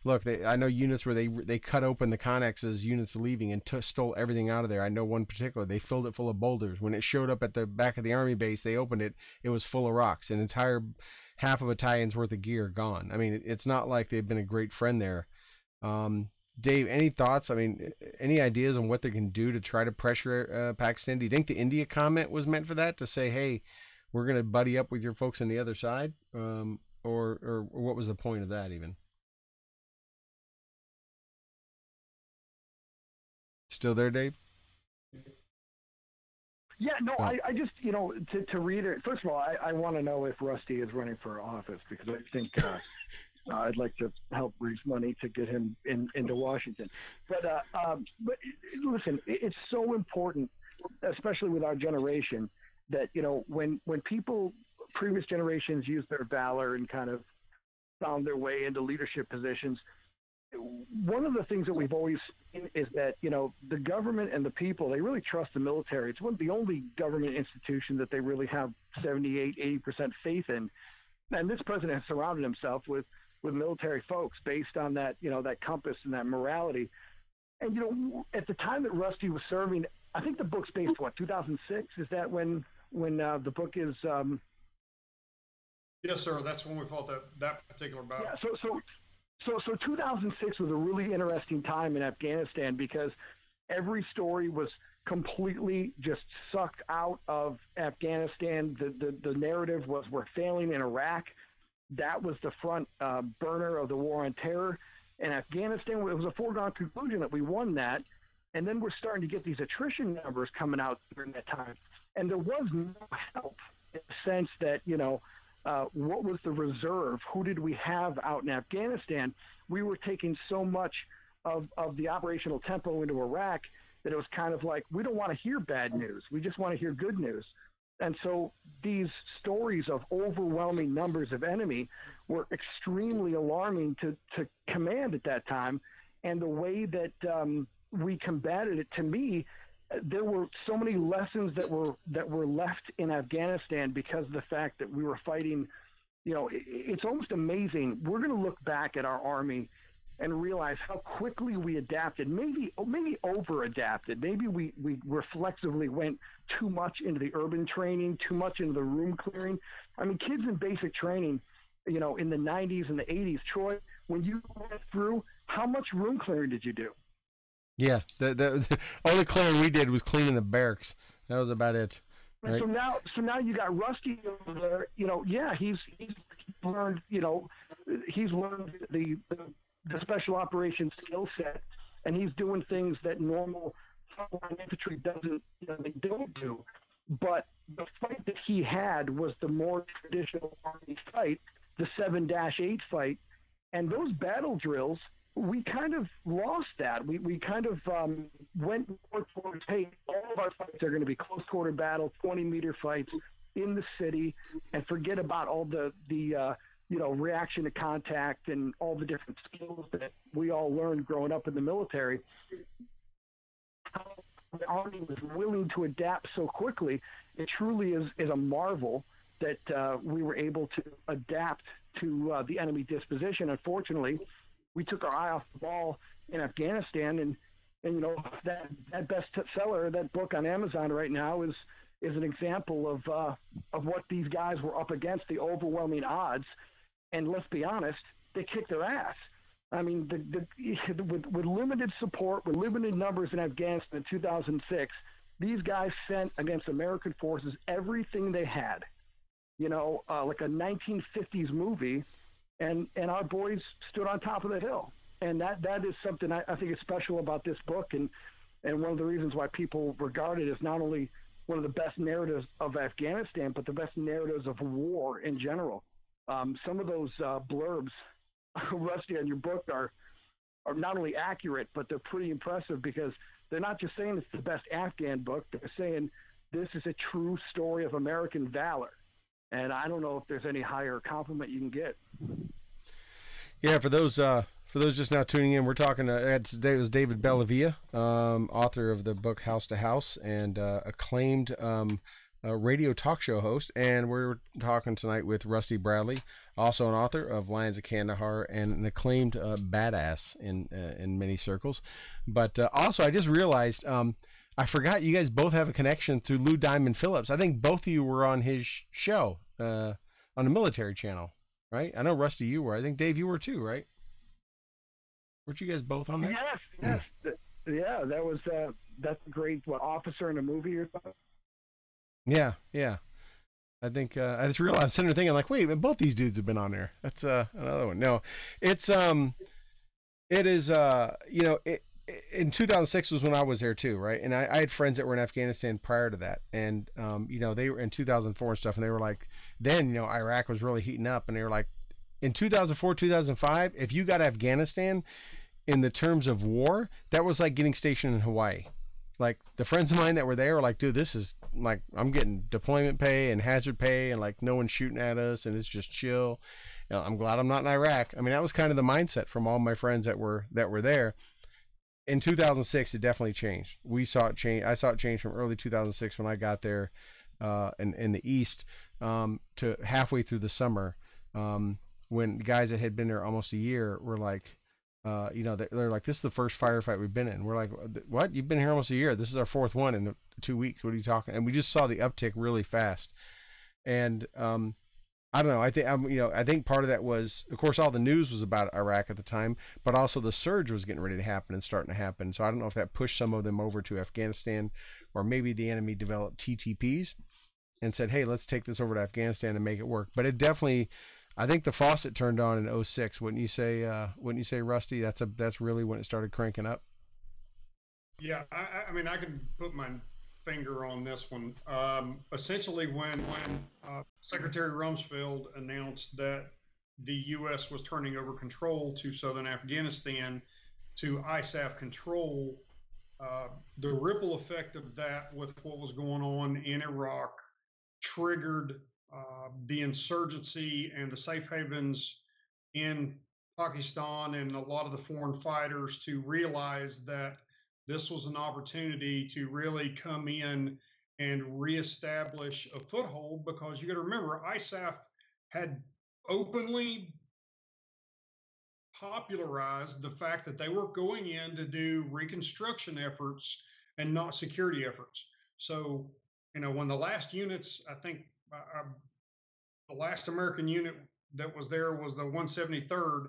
I know units where they cut open the connexes, units leaving and stole everything out of there. I know one particular, they filled it full of boulders. When it showed up at the back of the army base, they opened it. It was full of rocks, an entire half a battalion's worth of gear gone. I mean, it's not like they've been a great friend there. Dave, any thoughts? I mean, any ideas on what they can do to try to pressure Pakistan? Do you think the India comment was meant for that, to say, hey, we're going to buddy up with your folks on the other side? Or what was the point of that even? Still there, Dave? Yeah, no, oh. I just, to read it, first of all, I want to know if Rusty is running for office, because I think I'd like to help raise money to get him into Washington. But listen, it's so important, especially with our generation, that, when people, previous generations used their valor and kind of found their way into leadership positions, one of the things that we've always seen is that, the government and the people, they really trust the military. It's one of the only government institution that they really have 78, 80% faith in. And this president has surrounded himself with military folks based on that, that compass and that morality. And, at the time that Rusty was serving, I think the book's based, 2006? Is that when the book is? Yes, sir. That's when we fought that particular battle. Yeah. So 2006 was a really interesting time in Afghanistan, because every story was completely just sucked out of Afghanistan. The narrative was, we're failing in Iraq. That was the front burner of the war on terror. In Afghanistan, it was a foregone conclusion that we won that. And then we're starting to get these attrition numbers coming out during that time. And there was no help, in the sense that, what was the reserve? Who did we have out in Afghanistan? We were taking so much of the operational tempo into Iraq that it was kind of like, we don't want to hear bad news. We just want to hear good news. And so these stories of overwhelming numbers of enemy were extremely alarming to command at that time, and the way that we combated it. To me, there were so many lessons that were left in Afghanistan because of the fact that we were fighting. You know, it's almost amazing. We're going to look back at our Army and realize how quickly we adapted, maybe over adapted. Maybe we reflexively went too much into the urban training, too much into the room clearing. I mean, kids in basic training, you know, in the 90s and the 80s, Troy, when you went through, how much room clearing did you do? Yeah, the only clearing we did was cleaning the barracks. That was about it. Right? So now you got Rusty over there. You know, yeah, he's learned. You know, he's learned the special operations skill set, and he's doing things that normal frontline infantry doesn't. You know, they don't do. But the fight that he had was the more traditional Army fight, the 7-8 fight, and those battle drills. We kind of lost that. We kind of went more towards, hey, all of our fights are going to be close quarter battle, 20-meter fights in the city, and forget about all the you know, reaction to contact and all the different skills that we all learned growing up in the military. How the Army was willing to adapt so quickly, it truly is a marvel that we were able to adapt to the enemy disposition. Unfortunately, we took our eye off the ball in Afghanistan, and you know, that bestseller, that book on Amazon right now is an example of what these guys were up against, the overwhelming odds. And let's be honest, they kicked their ass. I mean, with limited support, with limited numbers in Afghanistan in 2006, these guys sent against American forces everything they had. You know, like a 1950s movie. And our boys stood on top of the hill. And that is something I think is special about this book, and one of the reasons why people regard it as not only one of the best narratives of Afghanistan, but the best narratives of war in general. Some of those blurbs, Rusty, on your book are not only accurate, but they're pretty impressive, because they're not just saying it's the best Afghan book, they're saying this is a true story of American valor. And I don't know if there's any higher compliment you can get. Yeah, for those just now tuning in, we're talking. Today was David Bellavia, author of the book House to House, and acclaimed radio talk show host. And we're talking tonight with Rusty Bradley, also an author of Lions of Kandahar and an acclaimed badass in many circles. But also, I just realized. I forgot you guys both have a connection through Lou Diamond Phillips. I think both of you were on his show on the military channel, right? I know, Rusty, you were. I think, Dave, you were too, right? Weren't you guys both on that? Yes. Yeah, that was that's a great officer in a movie or something. Yeah. I think I just realized, I'm sitting there thinking, like, wait, both these dudes have been on there. That's another one. No, it is you know, in 2006 was when I was there too, right? And I had friends that were in Afghanistan prior to that, and you know, they were in 2004 and stuff, and they were like, then, you know, Iraq was really heating up, and they were like, in 2004, 2005, if you got Afghanistan in the terms of war, that was like getting stationed in Hawaii. Like, the friends of mine that were there were like, dude, this is like, I'm getting deployment pay and hazard pay, and like, no one's shooting at us, and it's just chill. You know, I'm glad I'm not in Iraq. I mean, that was kind of the mindset from all my friends that were there. In 2006, it definitely changed. We saw it change. I saw it change from early 2006 when I got there in the East to halfway through the summer, when guys that had been there almost a year were like, you know, they're like, this is the first firefight we've been in. We're like, what? You've been here almost a year. This is our fourth one in 2 weeks. What are you talking? And we just saw the uptick really fast. And I don't know. I think part of that was, of course, all the news was about Iraq at the time, but also the surge was getting ready to happen and starting to happen. So I don't know if that pushed some of them over to Afghanistan, or maybe the enemy developed TTPs and said, hey, let's take this over to Afghanistan and make it work. But it definitely, I think the faucet turned on in 2006. Wouldn't you say, Rusty? That's really when it started cranking up. Yeah, I mean, I could put my finger on this one. Essentially, when Secretary Rumsfeld announced that the U.S. was turning over control to southern Afghanistan to ISAF control, the ripple effect of that with what was going on in Iraq triggered the insurgency and the safe havens in Pakistan and a lot of the foreign fighters to realize that this was an opportunity to really come in and reestablish a foothold, because you got to remember ISAF had openly popularized the fact that they were going in to do reconstruction efforts and not security efforts. So, when the last units, I think the last American unit that was there was the 173rd,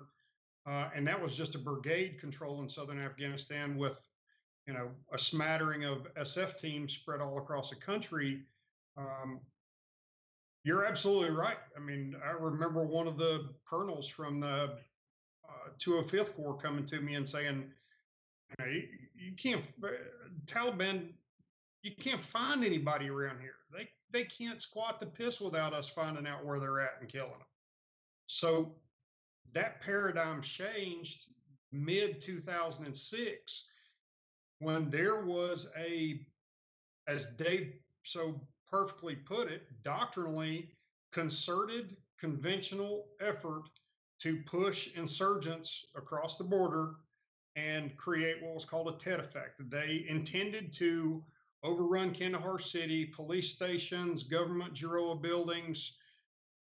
and that was just a brigade control in southern Afghanistan with, a smattering of SF teams spread all across the country. Um, you're absolutely right. I mean, I remember one of the colonels from the 205th Corps coming to me and saying, you can't, Taliban, you can't find anybody around here. They can't squat the piss without us finding out where they're at and killing them. So that paradigm changed mid 2006 when there was as Dave so perfectly put it, doctrinally concerted conventional effort to push insurgents across the border and create what was called a TED effect. They intended to overrun Kandahar City, police stations, government Giroa buildings,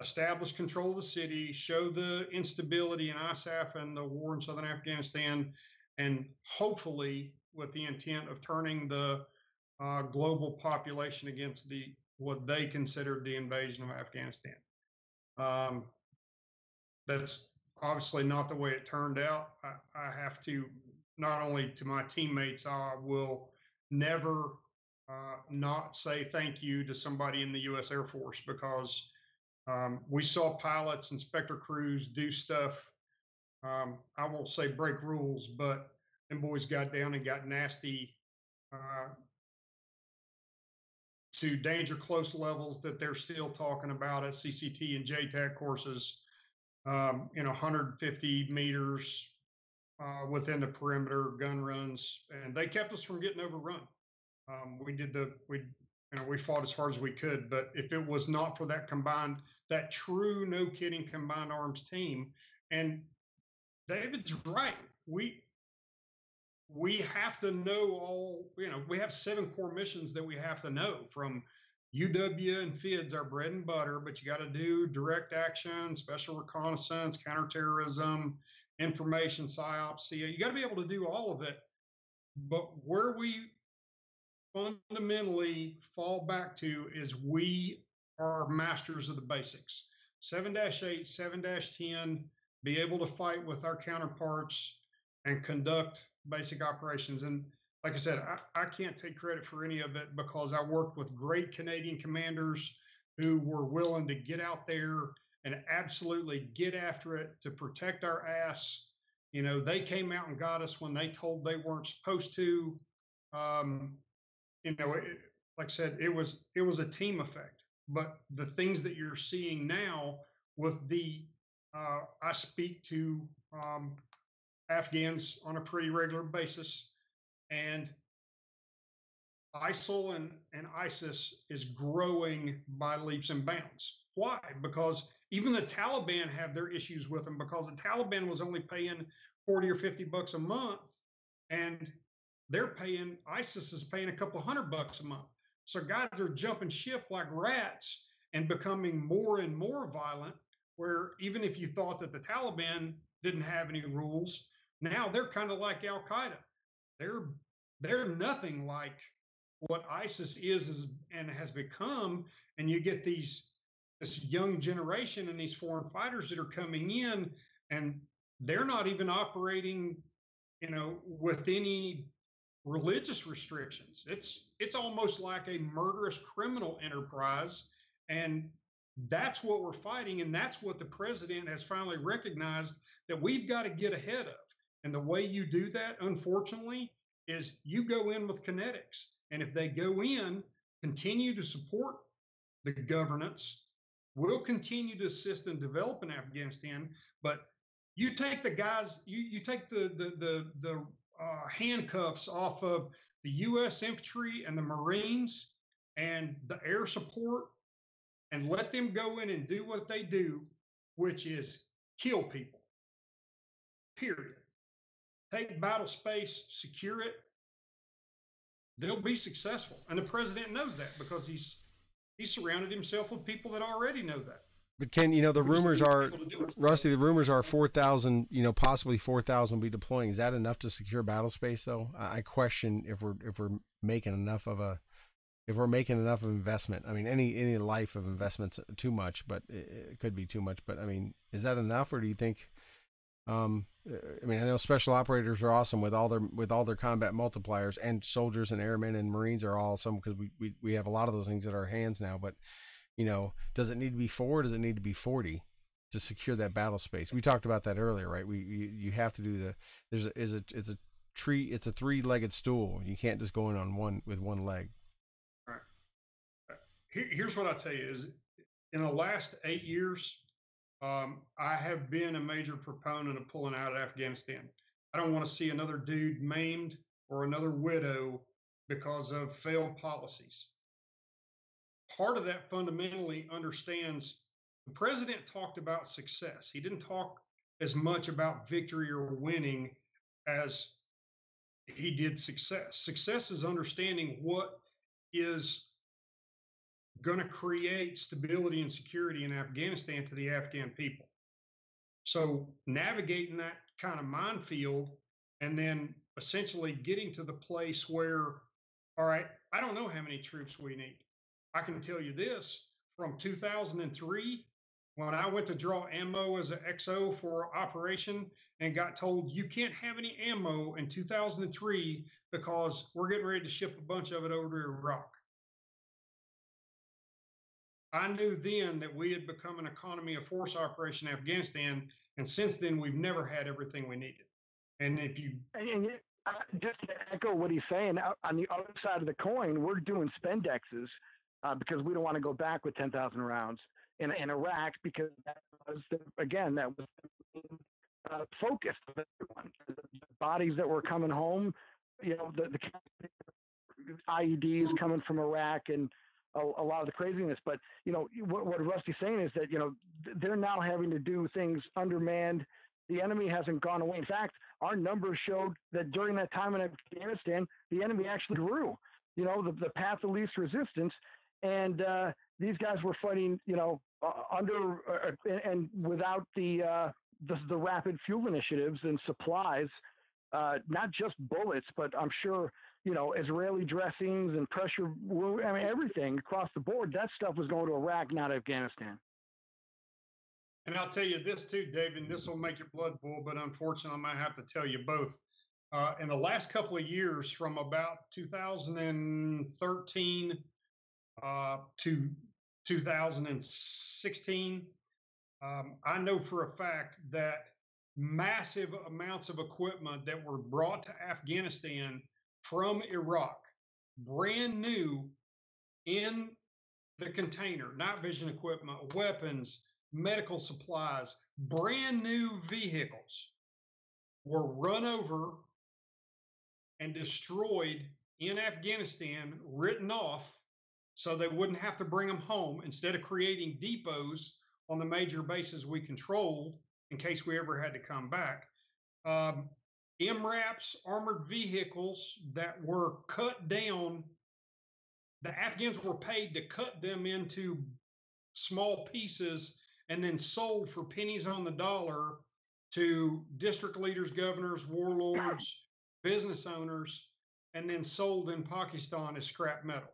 establish control of the city, show the instability in ISAF and the war in southern Afghanistan, and hopefully with the intent of turning the global population against what they considered the invasion of Afghanistan. That's obviously not the way it turned out. I have to, not only to my teammates, I will never not say thank you to somebody in the U.S. Air Force, because we saw pilots, inspector crews do stuff. I won't say break rules, but them boys got down and got nasty to danger close levels that they're still talking about at CCT and JTAC courses, 150 meters within the perimeter gun runs, and they kept us from getting overrun. We fought as hard as we could, but if it was not for that true, no kidding, combined arms team, and David's right, we have to know we have 7 core missions that we have to know, from UW and FIDS, our bread and butter, but you got to do direct action, special reconnaissance, counterterrorism, information, PSYOPs, CA. You got to be able to do all of it. But where we fundamentally fall back to is we are masters of the basics. 7-8, 7-10, be able to fight with our counterparts and conduct basic operations. And like I said, I can't take credit for any of it, because I worked with great Canadian commanders who were willing to get out there and absolutely get after it to protect our ass. They came out and got us when they told they weren't supposed to. Like I said, it was a team effect. But the things that you're seeing now with I speak to Afghans on a pretty regular basis, and ISIL and ISIS is growing by leaps and bounds. Why? Because even the Taliban have their issues with them, because the Taliban was only paying 40 or 50 bucks a month, and ISIS is paying a couple $100 a month. So guys are jumping ship like rats and becoming more and more violent, where even if you thought that the Taliban didn't have any rules, now they're kind of like Al Qaeda. They're nothing like what ISIS is and has become. And you get this young generation and these foreign fighters that are coming in, and they're not even operating, with any religious restrictions. It's almost like a murderous criminal enterprise, and that's what we're fighting, and that's what the president has finally recognized that we've got to get ahead of. And the way you do that, unfortunately, is you go in with kinetics, and if they go in, continue to support the governance, we'll continue to assist and develop in Afghanistan. But you take the guys, you take the handcuffs off of the U.S. infantry and the Marines and the air support, and let them go in and do what they do, which is kill people. period. Take battle space, secure it. They'll be successful. And the president knows that because he's surrounded himself with people that already know that. But Ken, the rumors are, Rusty, the rumors are 4,000, possibly 4,000 will be deploying. Is that enough to secure battle space, though? I question if we're making enough of investment. I mean, any life of investment's too much, but it could be too much. But I mean, is that enough, or do you think? I know special operators are awesome with all their combat multipliers, and soldiers and airmen and Marines are awesome because we have a lot of those things at our hands now. But does it need to be 4? Does it need to be 40 to secure that battle space? We talked about that earlier, right? You have to do it's a 3-legged stool. You can't just go in on one leg. All right. Here's what I tell you is, in the last 8 years, I have been a major proponent of pulling out of Afghanistan. I don't want to see another dude maimed or another widow because of failed policies. Part of that fundamentally understands the president talked about success. He didn't talk as much about victory or winning as he did success. Success is understanding what is going to create stability and security in Afghanistan to the Afghan people. So navigating that kind of minefield and then essentially getting to the place where, all right, I don't know how many troops we need. I can tell you this, from 2003, when I went to draw ammo as an XO for operation and got told you can't have any ammo in 2003 because we're getting ready to ship a bunch of it over to Iraq. I knew then that we had become an economy of force operation in Afghanistan, and since then we've never had everything we needed. And if you just to echo what he's saying, on the other side of the coin, we're doing spendexes because we don't want to go back with 10,000 rounds in Iraq, because that was the focus of everyone. The bodies that were coming home, the IEDs coming from Iraq and a lot of the craziness. But what Rusty's saying is that they're now having to do things undermanned. The enemy hasn't gone away. In fact, our numbers showed that during that time in Afghanistan, the enemy actually grew. The path of least resistance, and these guys were fighting under and without the rapid fuel initiatives and supplies, not just bullets, but I'm sure Israeli dressings and pressure, everything across the board. That stuff was going to Iraq, not Afghanistan. And I'll tell you this too, David, and this will make your blood boil, but unfortunately, I might have to tell you both. In the last couple of years, from about 2013 to 2016, I know for a fact that massive amounts of equipment that were brought to Afghanistan from Iraq, brand new in the container, night vision equipment, weapons, medical supplies, brand new vehicles, were run over and destroyed in Afghanistan, written off so they wouldn't have to bring them home, instead of creating depots on the major bases we controlled in case we ever had to come back. MRAPs, armored vehicles that were cut down, the Afghans were paid to cut them into small pieces and then sold for pennies on the dollar to district leaders, governors, warlords, business owners, and then sold in Pakistan as scrap metal.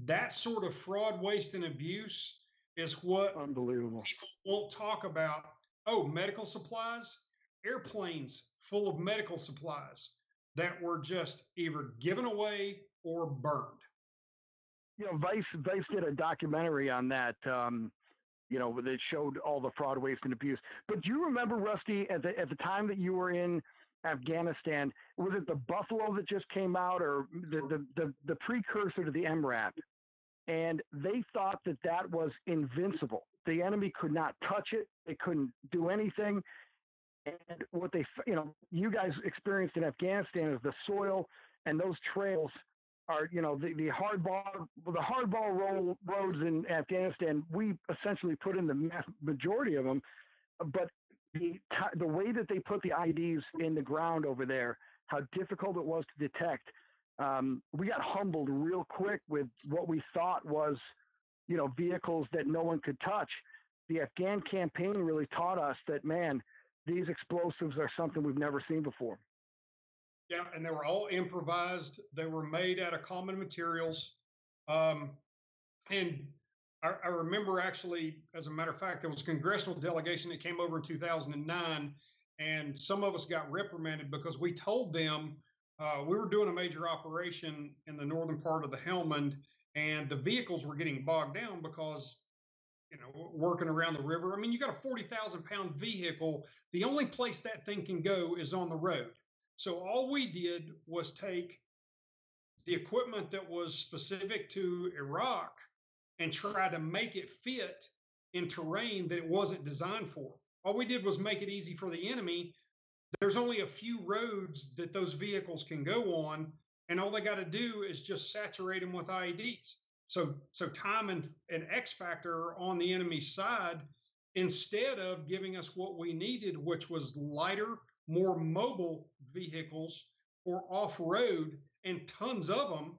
That sort of fraud, waste, and abuse is what unbelievable people won't talk about. Oh, medical supplies, airplanes full of medical supplies that were just either given away or burned. Vice did a documentary on that. That showed all the fraud, waste, and abuse. But do you remember, Rusty, at the time that you were in Afghanistan, was it the Buffalo that just came out, or the precursor to the MRAP? And they thought that was invincible. The enemy could not touch it. They couldn't do anything. And what you guys experienced in Afghanistan is the soil and those trails are, the hardball roads in Afghanistan. We essentially put in the majority of them, but the way that they put the IEDs in the ground over there, how difficult it was to detect. We got humbled real quick with what we thought was, vehicles that no one could touch. The Afghan campaign really taught us that, man, these explosives are something we've never seen before. Yeah, and they were all improvised. They were made out of common materials. And I remember actually, as a matter of fact, there was a congressional delegation that came over in 2009, and some of us got reprimanded because we told them we were doing a major operation in the northern part of the Helmand, and the vehicles were getting bogged down because, working around the river. I mean, you got a 40,000-pound vehicle. The only place that thing can go is on the road. So all we did was take the equipment that was specific to Iraq and try to make it fit in terrain that it wasn't designed for. All we did was make it easy for the enemy. There's only a few roads that those vehicles can go on, and all they got to do is just saturate them with IEDs. So time and X factor on the enemy's side, instead of giving us what we needed, which was lighter, more mobile vehicles for off-road and tons of them,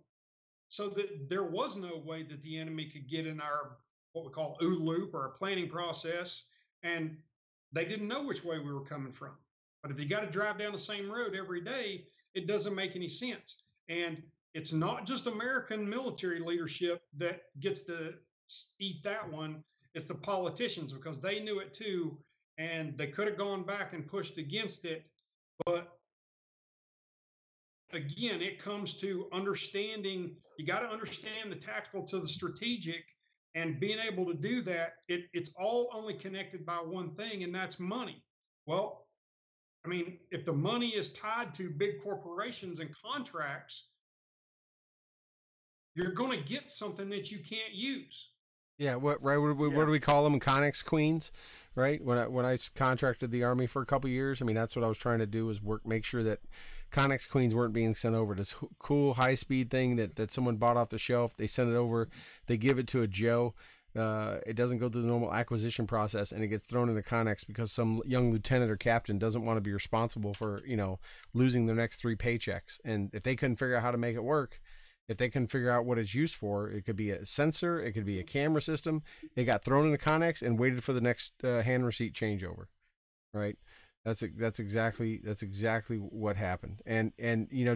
so that there was no way that the enemy could get in our, what we call OODA loop, or our planning process, and they didn't know which way we were coming from. But if you got to drive down the same road every day, it doesn't make any sense. And it's not just American military leadership that gets to eat that one. It's the politicians, because they knew it too, and they could have gone back and pushed against it. But again, it comes to understanding. You got to understand the tactical to the strategic, and being able to do that. It's all only connected by one thing, and that's money. Well, I mean, if the money is tied to big corporations and contracts, you're going to get something that you can't use. Yeah, what do we call them? Connex queens, right? When I contracted the Army for a couple of years, I mean, that's what I was trying to do, was make sure that Connex queens weren't being sent over. This cool high speed thing that someone bought off the shelf, they send it over, they give it to a Joe. It doesn't go through the normal acquisition process, and it gets thrown into Connex because some young lieutenant or captain doesn't want to be responsible for, losing their next 3 paychecks. And if they couldn't figure out how to make it work, if they couldn't figure out what it's used for, it could be a sensor, it could be a camera system. It got thrown into Connex and waited for the next hand receipt changeover, right? That's exactly what happened. And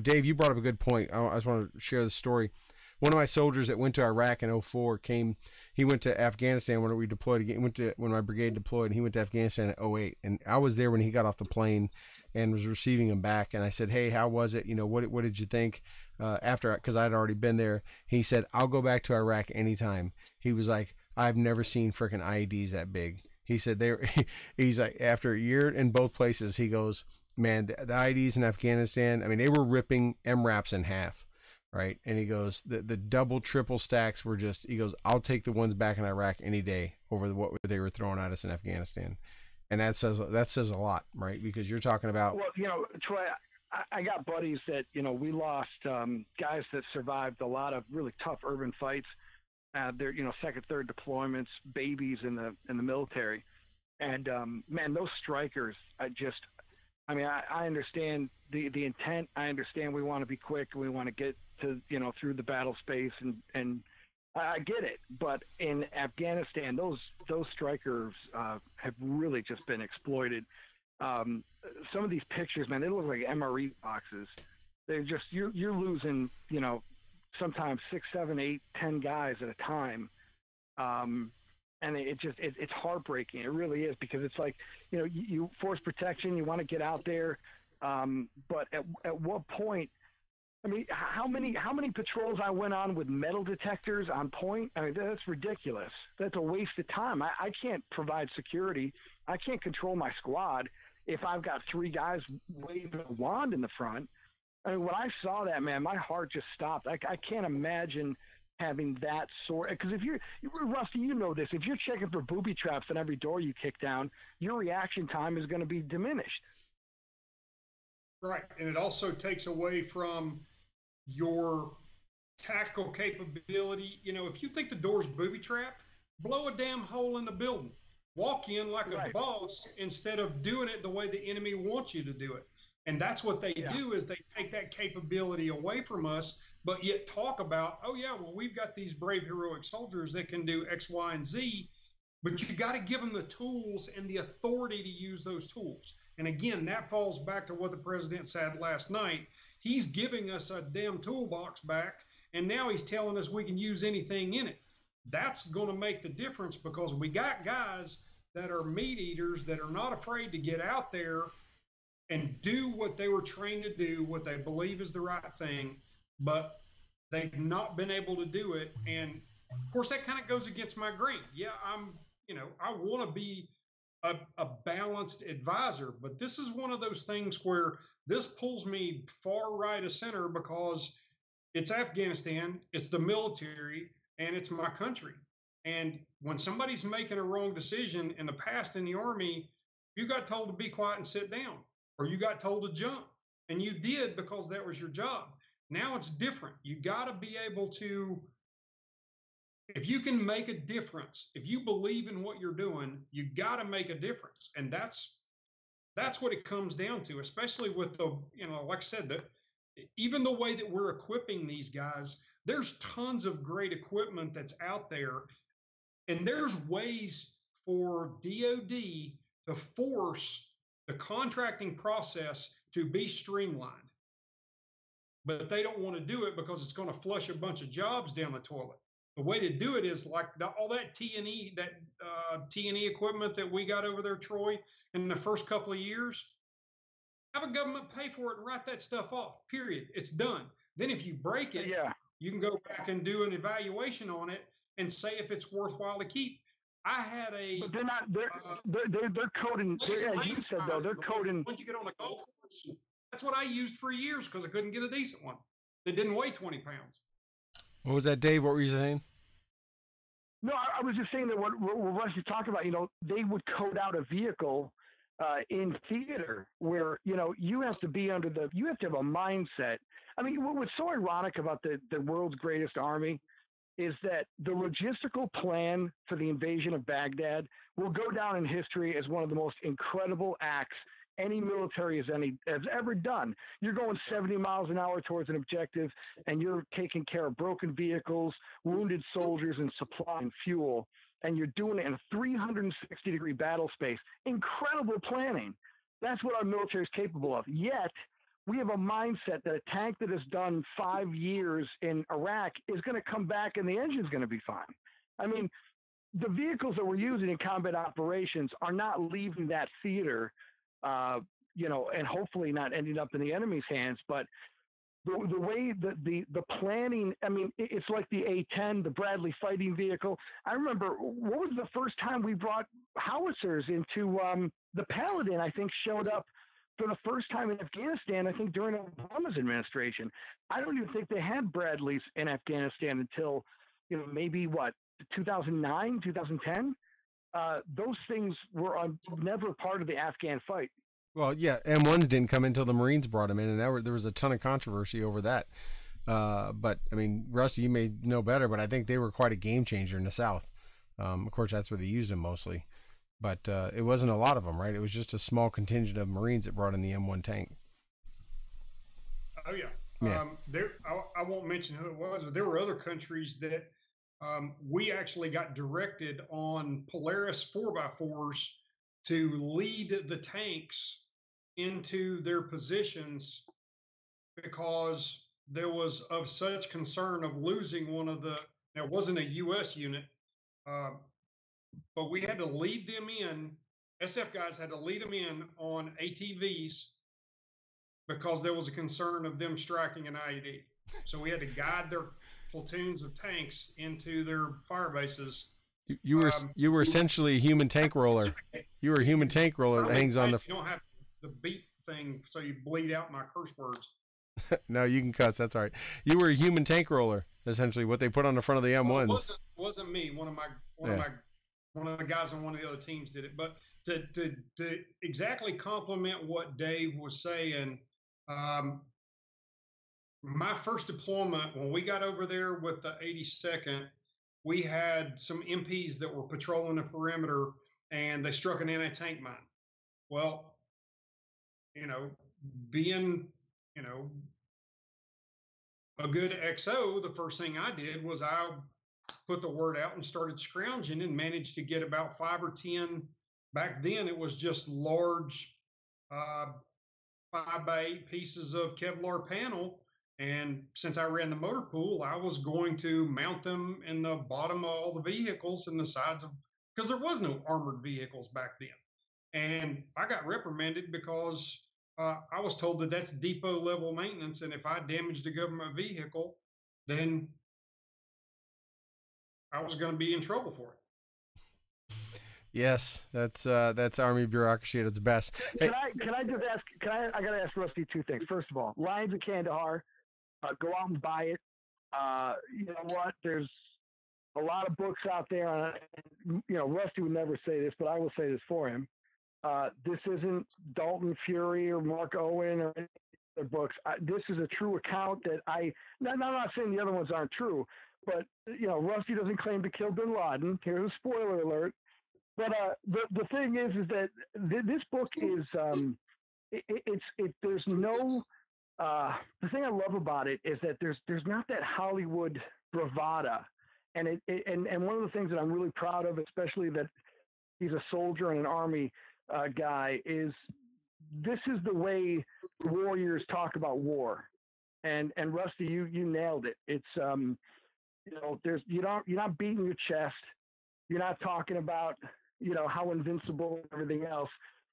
Dave, you brought up a good point. I just want to share the story. One of my soldiers that went to Iraq in 2004 he went to Afghanistan when we deployed again. When my brigade deployed, and he went to Afghanistan in 2008. And I was there when he got off the plane and was receiving him back. And I said, "Hey, how was it? What did you think?" After, because I'd already been there. He said, "I'll go back to Iraq anytime." He was like, "I've never seen freaking IEDs that big." He said he's like, after a year in both places, he goes, "Man, the IEDs in Afghanistan, I mean, they were ripping MRAPs in half." Right. And he goes, the double, triple stacks were just, he goes, "I'll take the ones back in Iraq any day over what they were throwing at us in Afghanistan." And that says a lot, right? Because you're talking about, well, Troy, I got buddies that, we lost guys that survived a lot of really tough urban fights. They're, second, third deployments, babies in the military. And man, those strikers, I understand the intent. I understand we want to be quick and we want to get to, through the battle space, and I get it. But in Afghanistan, those strikers have really just been exploited. Some of these pictures, man, they look like MRE boxes. They're just, you're losing, sometimes 6, 7, 8, 10 guys at a time. And it's heartbreaking. It really is, because it's like, you force protection, you want to get out there. But at what point, I mean, how many patrols I went on with metal detectors on point? I mean, that's ridiculous. That's a waste of time. I can't provide security. I can't control my squad if I've got 3 guys waving a wand in the front. I mean, when I saw that, man, my heart just stopped. I can't imagine having that sort, because if Rusty, you know this, if you're checking for booby traps on every door you kick down, your reaction time is going to be diminished. Right. And it also takes away from your tactical capability. If you think the door's booby trapped, blow a damn hole in the building. walk in like a Right. boss instead of doing it the way the enemy wants you to do it. And that's what they do, is they take that capability away from us, but yet talk about, oh yeah, well, we've got these brave heroic soldiers that can do X, Y, and Z, but you got to give them the tools and the authority to use those tools. And again, that falls back to what the president said last night. He's giving us a damn toolbox back, and now he's telling us we can use anything in it. That's going to make the difference, because we got guys that are meat eaters that are not afraid to get out there and do what they were trained to do, what they believe is the right thing, but they've not been able to do it. And of course, that kind of goes against my grain. Yeah, I want to be a balanced advisor, but this is one of those things where this pulls me far right of center, because it's Afghanistan, it's the military, and it's my country. And when somebody's making a wrong decision, in the past in the Army, you got told to be quiet and sit down, or you got told to jump, and you did because that was your job. Now it's different. You got to be able to, if you can make a difference, if you believe in what you're doing, you got to make a difference. And that's what it comes down to, especially with the, like I said, even the way that we're equipping these guys. There's tons of great equipment that's out there, and there's ways for DOD to force the contracting process to be streamlined. But they don't want to do it because it's going to flush a bunch of jobs down the toilet. The way to do it is like all that T&E, T&E equipment that we got over there, Troy, in the first couple of years. Have a government pay for it and write that stuff off, period. It's done. Then if you break it, you can go back and do an evaluation on it and say if it's worthwhile to keep. I had a... But they're not, they're coding, as you said, though, they're coding... Once you get on a golf course, that's what I used for years, because I couldn't get a decent one that didn't weigh 20 pounds. What was that, Dave? What were you saying? No, I was just saying that what Russ is talking about, they would code out a vehicle in theater where, you have to be you have to have a mindset. I mean, what's so ironic about the world's greatest army is that the logistical plan for the invasion of Baghdad will go down in history as one of the most incredible acts any military has ever done. You're going 70 miles an hour towards an objective, and you're taking care of broken vehicles, wounded soldiers, and supplying fuel. And you're doing it in a 360-degree battle space. Incredible planning. That's what our military is capable of. Yet, we have a mindset that a tank that has done 5 years in Iraq is going to come back and the engine's going to be fine. I mean, the vehicles that we're using in combat operations are not leaving that theater, and hopefully not ending up in the enemy's hands. But the way that the planning, I mean, it's like the A-10, the Bradley fighting vehicle. I remember, what was the first time we brought howitzers into the Paladin, I think, showed up for the first time in Afghanistan, I think during Obama's administration. I don't even think they had Bradleys in Afghanistan until, maybe 2009, 2010? Those things were never part of the Afghan fight. Well, yeah, M1s didn't come in until the Marines brought them in, and there was a ton of controversy over that. But, I mean, Rusty, you may know better, but I think they were quite a game changer in the South. Of course, that's where they used them mostly. But it wasn't a lot of them, right? It was just a small contingent of Marines that brought in the M1 tank. Oh, yeah. I won't mention who it was, but there were other countries that we actually got directed on Polaris 4x4s to lead the tanks into their positions, because there was of such concern of losing one of the, now it wasn't a U.S. unit, but we had to lead them in, SF guys had to lead them in on ATVs because there was a concern of them striking an IED. So we had to guide their platoons of tanks into their fire bases. You were essentially a human tank roller. You were a human tank roller that hangs on the... You don't have the beat thing so you bleed out my curse words. No, you can cuss. That's all right. You were a human tank roller, essentially, what they put on the front of the M1s. Well, it wasn't me. One of the guys on one of the other teams did it. But to exactly complement what Dave was saying, my first deployment, when we got over there with the 82nd, we had some MPs that were patrolling the perimeter, and they struck an anti-tank mine. Well, being, a good XO, the first thing I did was I put the word out and started scrounging and managed to get about 5 or 10. Back then, it was just large 5x8 pieces of Kevlar panel. And since I ran the motor pool, I was going to mount them in the bottom of all the vehicles and the sides of, because there was no armored vehicles back then. And I got reprimanded because I was told that that's depot level maintenance. And if I damaged a government vehicle, then I was going to be in trouble for it. Yes, that's Army bureaucracy at its best. Can I just ask? I got to ask Rusty two things. First of all, Lions of Kandahar, go out and buy it. You know what? There's a lot of books out there. Rusty would never say this, but I will say this for him. This isn't Dalton Fury or Mark Owen or any other books. This is a true account that I'm not saying the other ones aren't true, but Rusty doesn't claim to kill Bin Laden. Here's a spoiler alert. But the thing is that this book is there's no the thing I love about it is that there's not that Hollywood bravada, and one of the things that I'm really proud of, especially that he's a soldier and an Army guy, is this is the way warriors talk about war, and Rusty, you nailed it. It's you're not beating your chest, you're not talking about how invincible and everything else.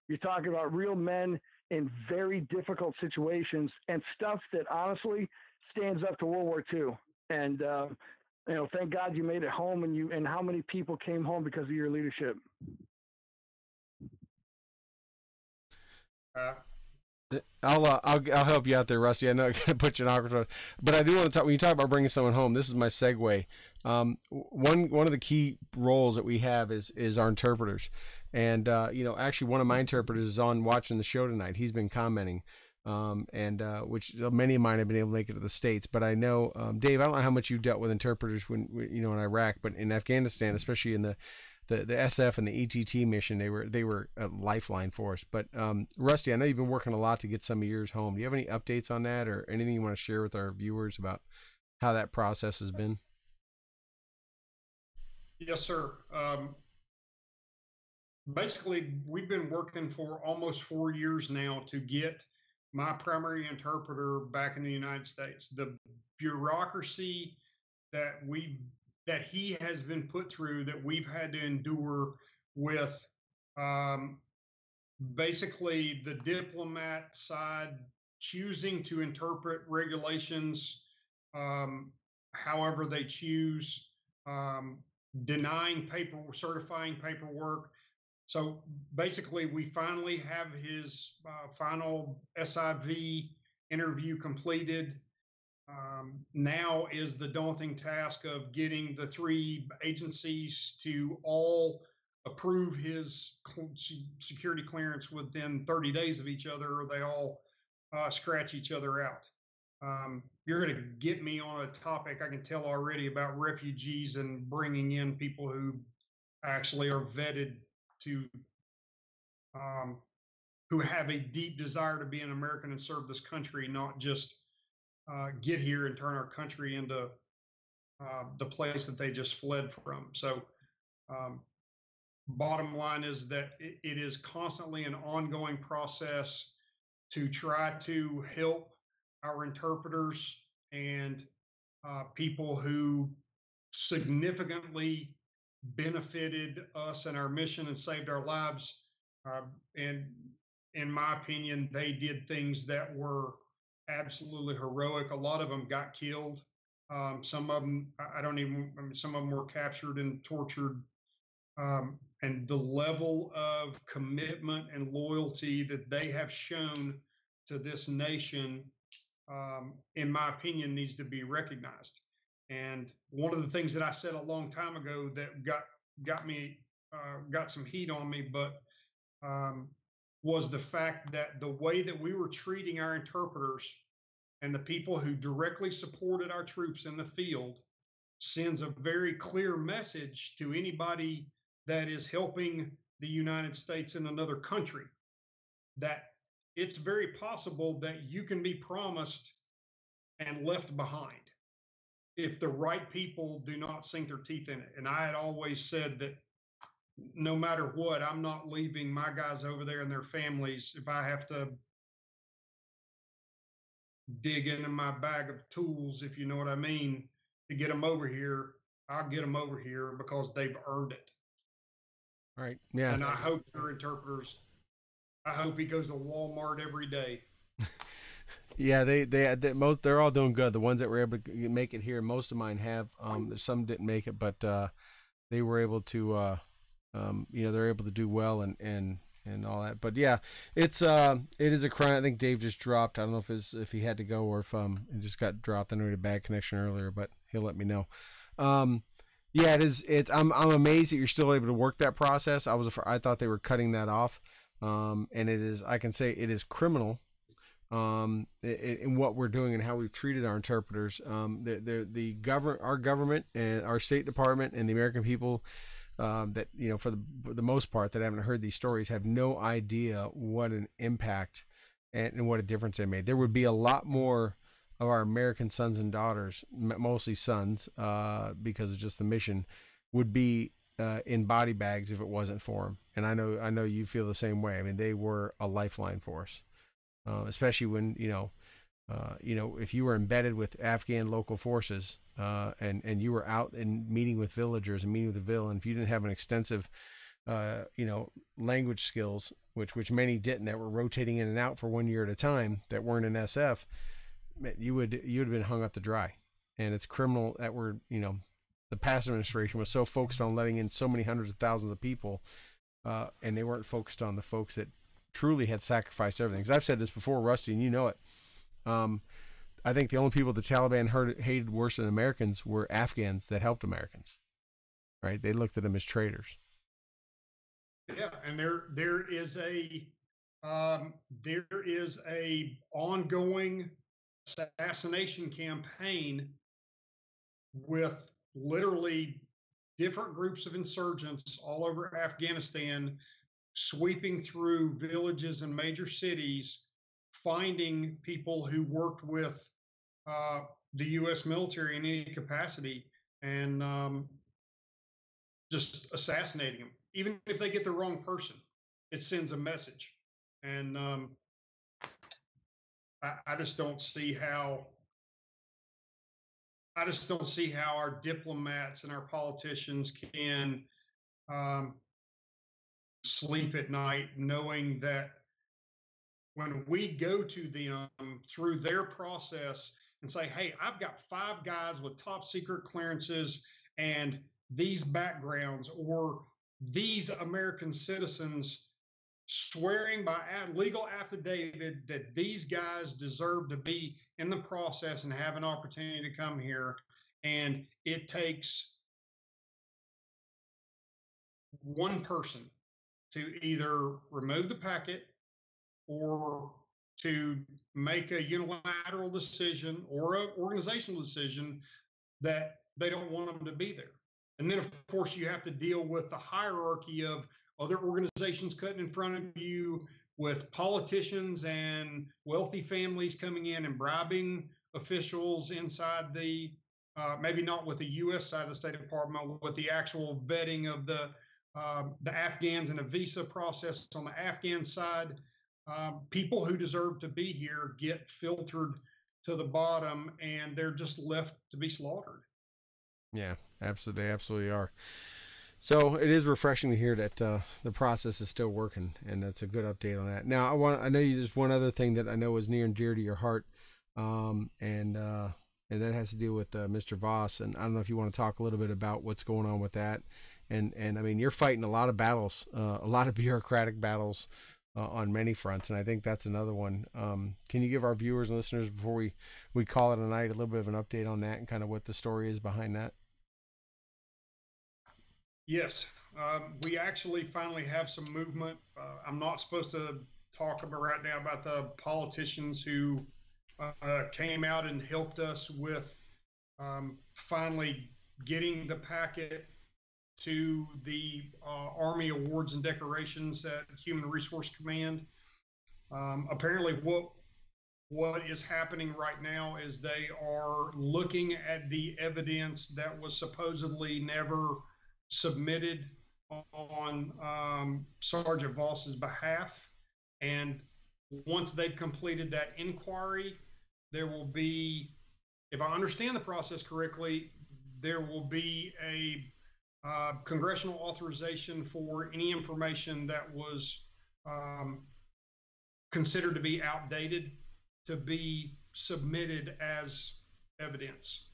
You're talking about real men in very difficult situations and stuff that honestly stands up to World War II. And thank God you made it home, and how many people came home because of your leadership. I'll help you out there, Rusty. I know I gotta put you in awkward, but I do want to talk. When you talk about bringing someone home, this is my segue. One of the key roles that we have is our interpreters, and actually one of my interpreters is on watching the show tonight. He's been commenting, which many of mine have been able to make it to the States. But I know, Dave, I don't know how much you've dealt with interpreters when in Iraq, but in Afghanistan, especially in the SF and the ETT mission, they were a lifeline for us. But Rusty, I know you've been working a lot to get some of yours home. Do you have any updates on that, or anything you want to share with our viewers about how that process has been? Yes, sir. Basically, we've been working for almost 4 years now to get my primary interpreter back in the United States. The bureaucracy that he has been put through, that we've had to endure with basically the diplomat side choosing to interpret regulations however they choose, denying certifying paperwork. So basically, we finally have his final SIV interview completed. Now is the daunting task of getting the 3 agencies to all approve his security clearance within 30 days of each other, or they all scratch each other out. You're going to get me on a topic I can tell already about refugees and bringing in people who actually are vetted to who have a deep desire to be an American and serve this country, not just get here and turn our country into the place that they just fled from. So bottom line is that it is constantly an ongoing process to try to help our interpreters and people who significantly benefited us and our mission and saved our lives. And in my opinion, they did things that were absolutely heroic. A lot of them got killed. Some of them, some of them were captured and tortured. And the level of commitment and loyalty that they have shown to this nation, in my opinion, needs to be recognized. And one of the things that I said a long time ago that got some heat on me, but was the fact that the way that we were treating our interpreters and the people who directly supported our troops in the field sends a very clear message to anybody that is helping the United States in another country, that it's very possible that you can be promised and left behind if the right people do not sink their teeth in it. And I had always said that no matter what, I'm not leaving my guys over there and their families. If I have to dig into my bag of tools, if you know what I mean, to get them over here, I'll get them over here because they've earned it. Right. Yeah. And I hope your interpreters, I hope he goes to Walmart every day. Yeah, they most, they're all doing good. The ones that were able to make it here, most of mine have. Some didn't make it, but they were able to. They're able to do well and all that. But yeah, it is a crime. I think Dave just dropped. I don't know if he had to go or if it just got dropped. I know he had a bad connection earlier, but he'll let me know. Yeah, it is. I'm amazed that you're still able to work that process. I thought they were cutting that off, and it is. I can say it is criminal. In what we're doing and how we've treated our interpreters, our government and our State Department and the American people, that for the most part that haven't heard these stories have no idea what an impact and what a difference they made. There would be a lot more of our American sons and daughters, mostly sons, because of just the mission, would be in body bags if it wasn't for them. And I know you feel the same way. I mean, they were a lifeline for us. Especially when if you were embedded with Afghan local forces, and you were out and meeting with villagers and meeting with the villain, if you didn't have an extensive language skills, which many didn't, that were rotating in and out for 1 year at a time, that weren't in SF, you would have been hung up to dry. And it's criminal that the past administration was so focused on letting in so many hundreds of thousands of people, and they weren't focused on the folks that truly had sacrificed everything. Because I've said this before, Rusty, and you know it. I think the only people the Taliban hated worse than Americans were Afghans that helped Americans. Right? They looked at them as traitors. Yeah, and there is a ongoing assassination campaign with literally different groups of insurgents all over Afghanistan, sweeping through villages and major cities, finding people who worked with the U.S. military in any capacity, and just assassinating them. Even if they get the wrong person, it sends a message. And I just don't see how. I just don't see how our diplomats and our politicians can sleep at night knowing that when we go to them through their process and say, hey, I've got 5 guys with top secret clearances and these backgrounds, or these American citizens swearing by legal affidavit that these guys deserve to be in the process and have an opportunity to come here. And it takes one person to either remove the packet or to make a unilateral decision or an organizational decision that they don't want them to be there. And then, of course, you have to deal with the hierarchy of other organizations cutting in front of you, with politicians and wealthy families coming in and bribing officials inside the, maybe not with the U.S. side of the State Department, with the actual vetting of the Afghans and a visa process on the Afghan side. People who deserve to be here get filtered to the bottom, and they're just left to be slaughtered. Yeah, absolutely. They absolutely are. So it is refreshing to hear that the process is still working, and that's a good update on that. Now, I know there's one other thing that I know is near and dear to your heart, and that has to do with Mr. Voss. And I don't know if you want to talk a little bit about what's going on with that. And I mean, you're fighting a lot of battles, a lot of bureaucratic battles on many fronts, and I think that's another one. Can you give our viewers and listeners, before we call it a night, a little bit of an update on that and kind of what the story is behind that? Yes, we actually finally have some movement. I'm not supposed to talk about right now about the politicians who came out and helped us with finally getting the packet to the Army Awards and Decorations at Human Resource Command. Apparently, what is happening right now is they are looking at the evidence that was supposedly never submitted on Sergeant Voss's behalf. And once they've completed that inquiry, there will be, if I understand the process correctly, there will be a congressional authorization for any information that was considered to be outdated to be submitted as evidence.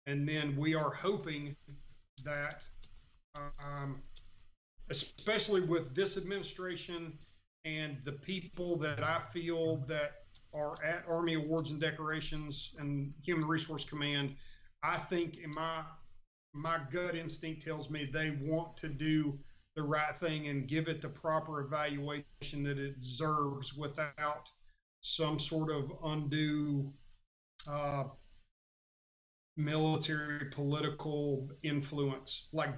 And then we are hoping that, especially with this administration and the people that I feel that are at Army Awards and Decorations and Human Resource Command, I think in my gut instinct tells me they want to do the right thing and give it the proper evaluation that it deserves without some sort of undue military political influence, like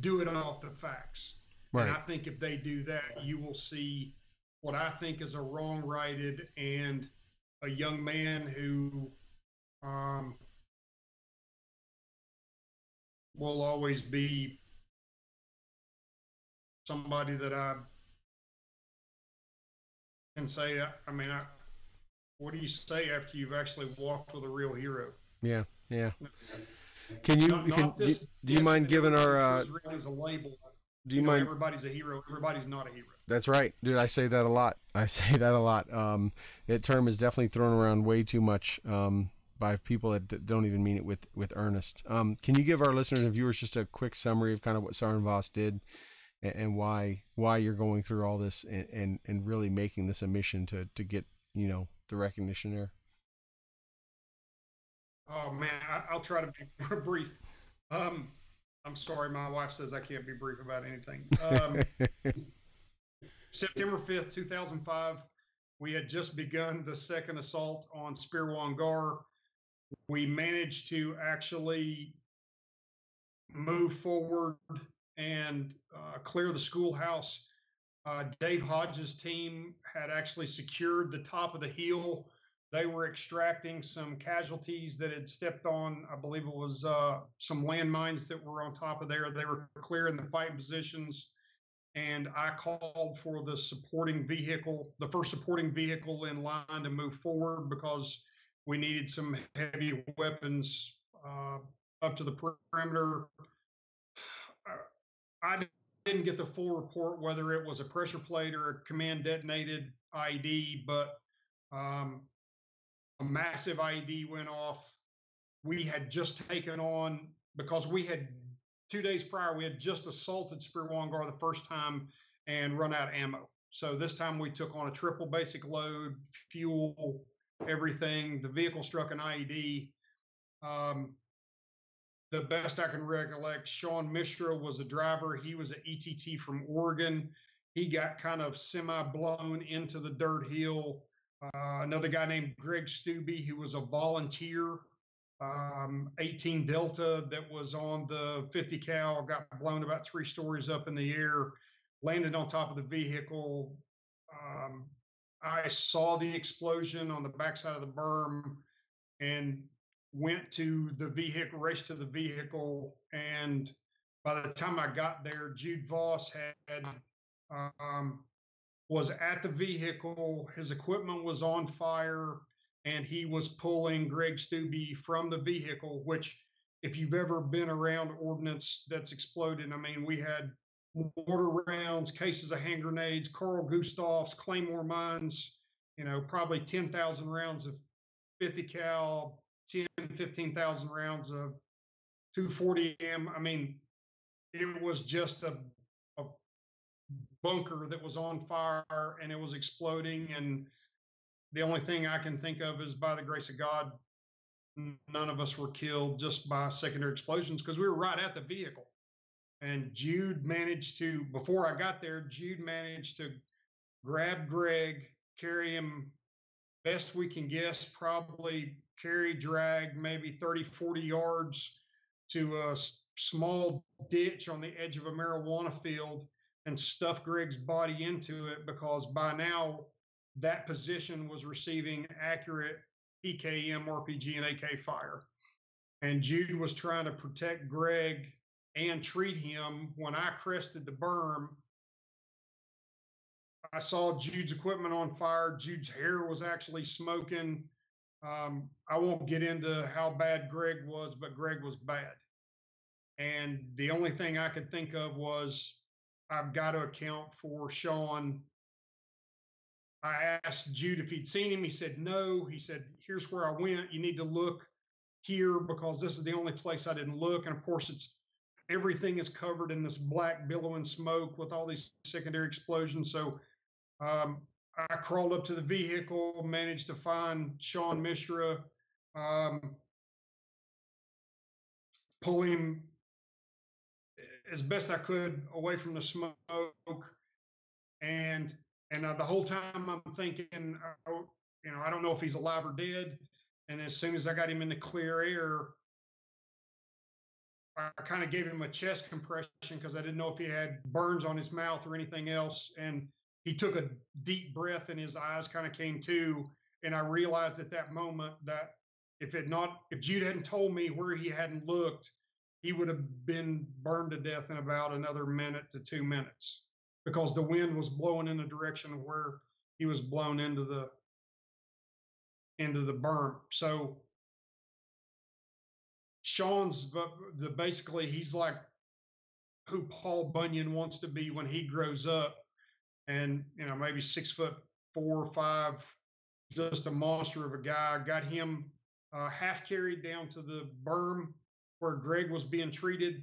do it off the facts. Right. And I think if they do that, you will see what I think is a wrong-righted and a young man who will always be somebody that I can say, I mean, what do you say after you've actually walked with a real hero? Yeah, yeah. Can you, do you mind giving our, as a label? Do you mind? Everybody's a hero. Everybody's not a hero. That's right, dude. I say that a lot. That term is definitely thrown around way too much by people that don't even mean it with earnest. Can you give our listeners and viewers just a quick summary of kind of what Sergeant Voss did and why you're going through all this and really making this a mission to get, the recognition there? Oh man, I'll try to be brief. I'm sorry, my wife says I can't be brief about anything. September 5th, 2005, we had just begun the second assault on Sperwan Ghar. We managed to actually move forward and clear the schoolhouse. Dave Hodges' team had actually secured the top of the hill. They were extracting some casualties that had stepped on, I believe it was some landmines that were on top of there. They were clearing the fighting positions. And I called for the supporting vehicle, the first supporting vehicle in line to move forward because we needed some heavy weapons up to the perimeter. I didn't get the full report whether it was a pressure plate or a command detonated IED, but a massive IED went off. We had just taken on, because we had 2 days prior, we had just assaulted Sperwan Ghar the first time and run out of ammo. So this time we took on a triple basic load, fuel, everything. The vehicle struck an IED. The best I can recollect, Sean Mishra was a driver. He was an ETT from Oregon. He got kind of semi-blown into the dirt hill. Another guy named Greg Stubbe, who was a volunteer, 18 Delta, that was on the 50 cal, got blown about 3 stories up in the air, landed on top of the vehicle. I saw the explosion on the backside of the berm and went to the vehicle, raced to the vehicle. And by the time I got there, Jude Voss was at the vehicle. His equipment was on fire, and he was pulling Greg Stubbe from the vehicle, which, if you've ever been around ordnance that's exploded, I mean, we had mortar rounds, cases of hand grenades, Carl Gustavs, Claymore mines, probably 10,000 rounds of 50 cal, 15,000 rounds of 240M. I mean, it was just a bunker that was on fire and it was exploding. And the only thing I can think of is, by the grace of God, none of us were killed just by secondary explosions, because we were right at the vehicle. And Jude managed to, before I got there, Jude managed to grab Greg, carry him best we can guess, probably carry, drag maybe 30, 40 yards to a small ditch on the edge of a marijuana field and stuff Greg's body into it, because by now that position was receiving accurate PKM, RPG, and AK fire. And Jude was trying to protect Greg and treat him. When I crested the berm, I saw Jude's equipment on fire. Jude's hair was actually smoking. I won't get into how bad Greg was, but Greg was bad. And the only thing I could think of was, I've got to account for Sean. I asked Jude if he'd seen him. He said no. He said, here's where I went. You need to look here, because this is the only place I didn't look. And of course, everything is covered in this black billowing smoke with all these secondary explosions. So I crawled up to the vehicle, managed to find Sean Mishra, pull him as best I could away from the smoke. And the whole time I'm thinking, I don't know if he's alive or dead. And as soon as I got him in the clear air, I kind of gave him a chest compression, because I didn't know if he had burns on his mouth or anything else. And he took a deep breath and his eyes kind of came to. And I realized at that moment that if Jude hadn't told me where he hadn't looked, he would have been burned to death in about another minute to 2 minutes, because the wind was blowing in the direction of where he was blown into the berm. So Sean's basically, he's like who Paul Bunyan wants to be when he grows up, and maybe 6'4" or 5", just a monster of a guy. Got him half carried down to the berm where Greg was being treated.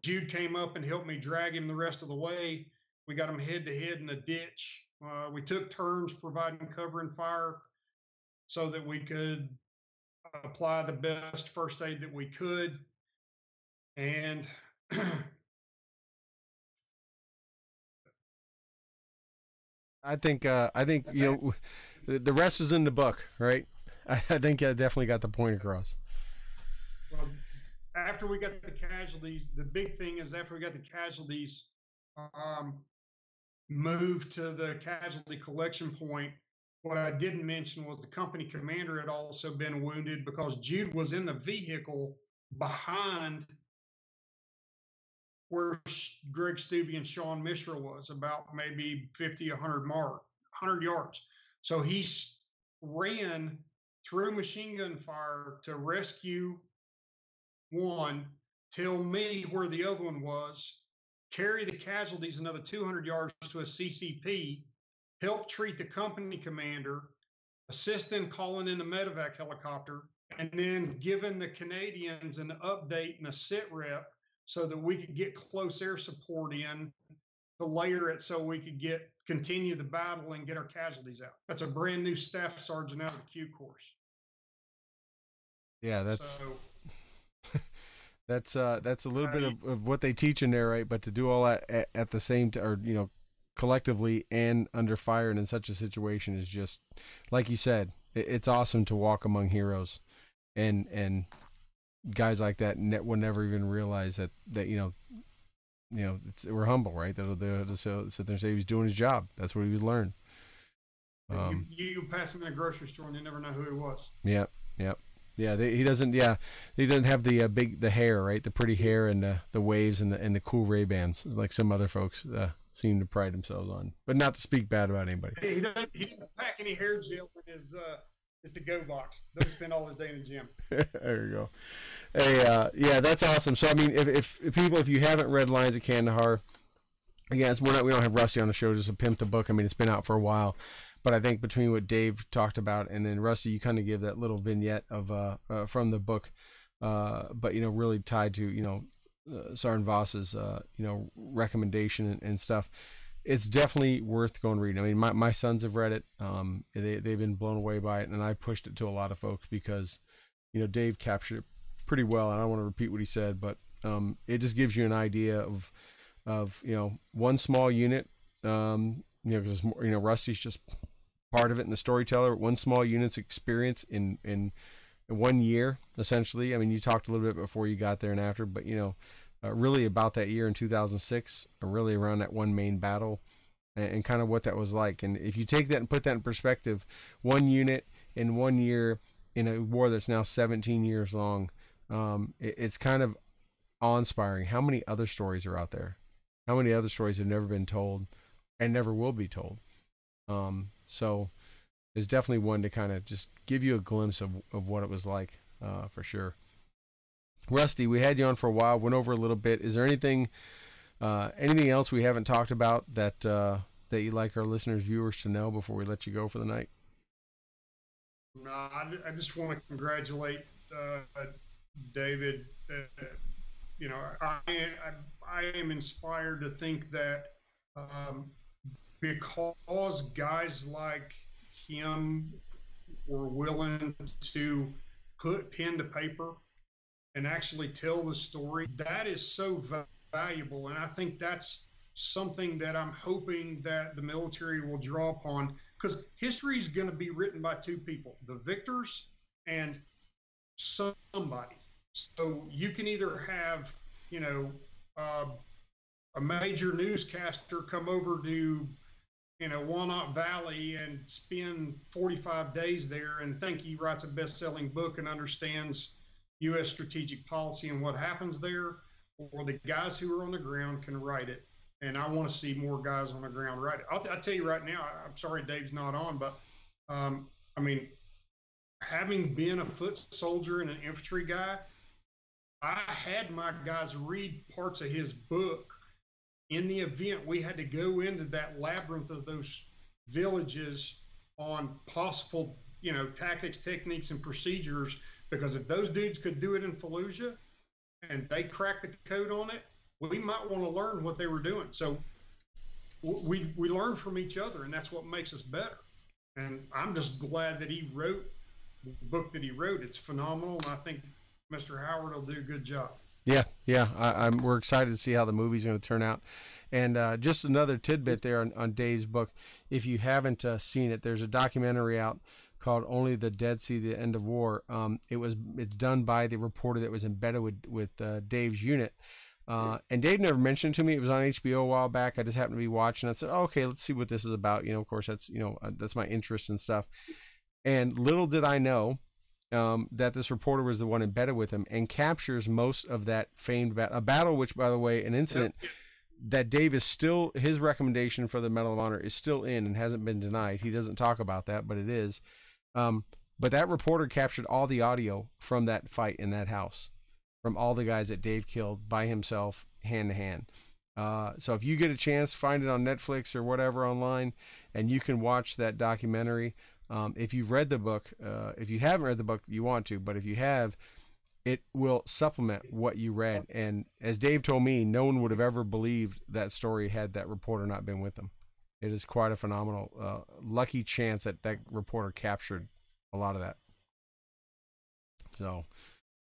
Jude came up and helped me drag him the rest of the way. We got him head to head in the ditch. We took turns providing cover and fire so that we could apply the best first aid that we could. And I think the rest is in the book, right? I think I definitely got the point across. Well, after we got the casualties, the big thing is after we got the casualties, moved to the casualty collection point. What I didn't mention was the company commander had also been wounded, because Jude was in the vehicle behind where Greg Stubbe and Sean Mishra was, about maybe 50, 100 yards. So he ran through machine gun fire to rescue one, tell me where the other one was, carry the casualties another 200 yards to a CCP, help treat the company commander, assist in calling in the medevac helicopter, and then giving the Canadians an update and a sit rep so that we could get close air support in to layer it so we could continue the battle and get our casualties out. That's a brand new staff sergeant out of the Q course. Yeah, that's that's a little bit of what they teach in there, right? But to do all that at the same time, or collectively and under fire and in such a situation is just, like you said, it's awesome to walk among heroes, and guys like that will never even realize that we're humble, right? They'll sit there and say he was doing his job. That's what he was learned. You pass him in a grocery store and you never know who he was. Yep. Yeah, he doesn't have the hair, right? The pretty hair and the waves and the cool Ray-Bans, like some other folks seem to pride themselves on. But not to speak bad about anybody. He doesn't pack any hair gel in his to-go box. Doesn't spend all his day in the gym. There you go. Hey, yeah, that's awesome. So I mean, if people, if you haven't read Lions of Kandahar, again, we don't have Rusty on the show just to pimp the book. I mean, it's been out for a while. But I think between what Dave talked about and then Rusty, you kind of give that little vignette of from the book, but really tied to Sergeant Voss's recommendation and stuff. It's definitely worth going reading. I mean, my sons have read it. They've been blown away by it, and I pushed it to a lot of folks because Dave captured it pretty well. And I don't want to repeat what he said, but it just gives you an idea of one small unit. Because Rusty's just part of it in the storyteller, one small unit's experience in 1 year, essentially. I mean, you talked a little bit before you got there and after, but, really about that year in 2006, really around that one main battle and kind of what that was like. And if you take that and put that in perspective, 1 unit in 1 year in a war that's now 17 years long, it's kind of awe-inspiring. How many other stories are out there? How many other stories have never been told and never will be told? So it's definitely one to kind of just give you a glimpse of what it was like, for sure. Rusty, we had you on for a while, went over a little bit. Is there anything else we haven't talked about that you'd like our listeners, viewers to know before we let you go for the night? No, I just want to congratulate David. I am inspired to think that because guys like him were willing to put pen to paper and actually tell the story, that is so valuable. And I think that's something that I'm hoping that the military will draw upon, because history is going to be written by two people, the victors and somebody. So you can either have, a major newscaster come over to, Walnut Valley and spend 45 days there and think he writes a best-selling book and understands U.S. strategic policy and what happens there, or the guys who are on the ground can write it. And I want to see more guys on the ground write it. I'll tell you right now, I'm sorry Dave's not on, but I mean, having been a foot soldier and an infantry guy, I had my guys read parts of his book. In the event we had to go into that labyrinth of those villages on possible, tactics, techniques, and procedures, because if those dudes could do it in Fallujah and they cracked the code on it, we might want to learn what they were doing. So we learn from each other, and that's what makes us better. And I'm just glad that he wrote the book that he wrote. It's phenomenal, and I think Mr. Howard will do a good job. Yeah. We're excited to see how the movie's going to turn out. And just another tidbit there on Dave's book. If you haven't seen it, there's a documentary out called "Only the Dead See the End of War." It's done by the reporter that was embedded with Dave's unit. And Dave never mentioned it to me. It was on HBO a while back. I just happened to be watching. I said, okay, let's see what this is about. Of course, that's that's my interest and stuff. And little did I know that this reporter was the one embedded with him and captures most of that famed battle, which, by the way, an incident that Dave is still, his recommendation for the Medal of Honor is still in and hasn't been denied. He doesn't talk about that, but it is. But that reporter captured all the audio from that fight in that house, from all the guys that Dave killed by himself, hand to hand. So if you get a chance, find it on Netflix or whatever online, and you can watch that documentary. If you've read the book, if you haven't read the book, you want to, but if you have, it will supplement what you read. And as Dave told me, no one would have ever believed that story had that reporter not been with them. It is quite a phenomenal, lucky chance that that reporter captured a lot of that. So,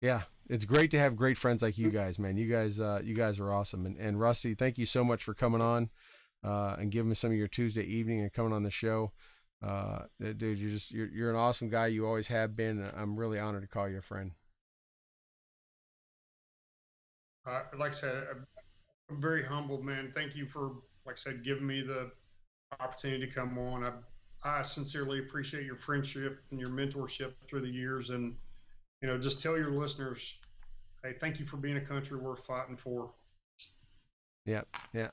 yeah, it's great to have great friends like you guys, man. You guys are awesome. And Rusty, thank you so much for coming on and giving me some of your Tuesday evening and coming on the show. Dude, you're an awesome guy. You always have been. And I'm really honored to call you a friend. Like I said, I'm very humbled, man. Thank you for, like I said, giving me the opportunity to come on. I sincerely appreciate your friendship and your mentorship through the years. And, just tell your listeners, hey, thank you for being a country worth fighting for. Yeah,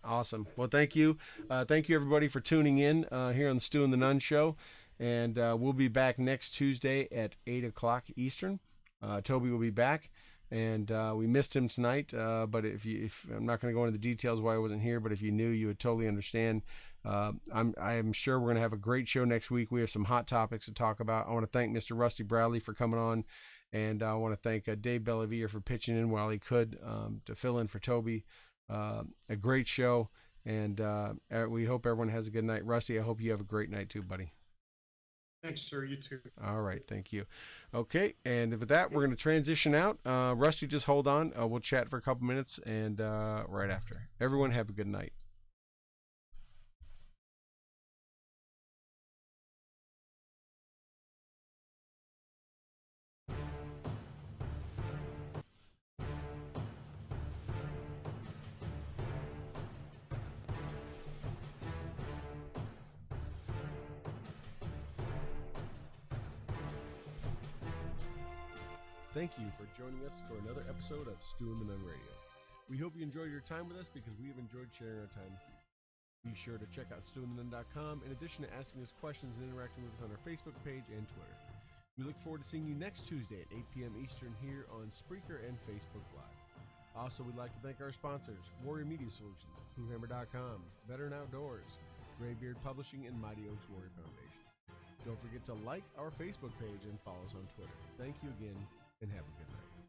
awesome. Well, thank you. Thank you, everybody, for tuning in here on the Stu and the Nunn Show. And we'll be back next Tuesday at 8 o'clock Eastern. Toby will be back. And we missed him tonight, but if I'm not going to go into the details why I wasn't here, but if you knew, you would totally understand. I'm sure we're going to have a great show next week. We have some hot topics to talk about. I want to thank Mr. Rusty Bradley for coming on, and I want to thank Dave Bellavia for pitching in while he could to fill in for Toby. A great show, and we hope everyone has a good night. Rusty, I hope you have a great night too, buddy. Thanks, sir. You too. All right. Thank you. Okay. And with that, we're going to transition out. Rusty, just hold on. We'll chat for a couple minutes and right after. Everyone have a good night. Thank you for joining us for another episode of Stu and the Nunn Radio. We hope you enjoyed your time with us because we have enjoyed sharing our time with you. Be sure to check out stewandthenunn.com in addition to asking us questions and interacting with us on our Facebook page and Twitter. We look forward to seeing you next Tuesday at 8 p.m. Eastern here on Spreaker and Facebook Live. Also, we'd like to thank our sponsors, Warrior Media Solutions, WhoHammer.com, Veteran Outdoors, Graybeard Publishing, and Mighty Oaks Warrior Foundation. Don't forget to like our Facebook page and follow us on Twitter. Thank you again, and have a good night.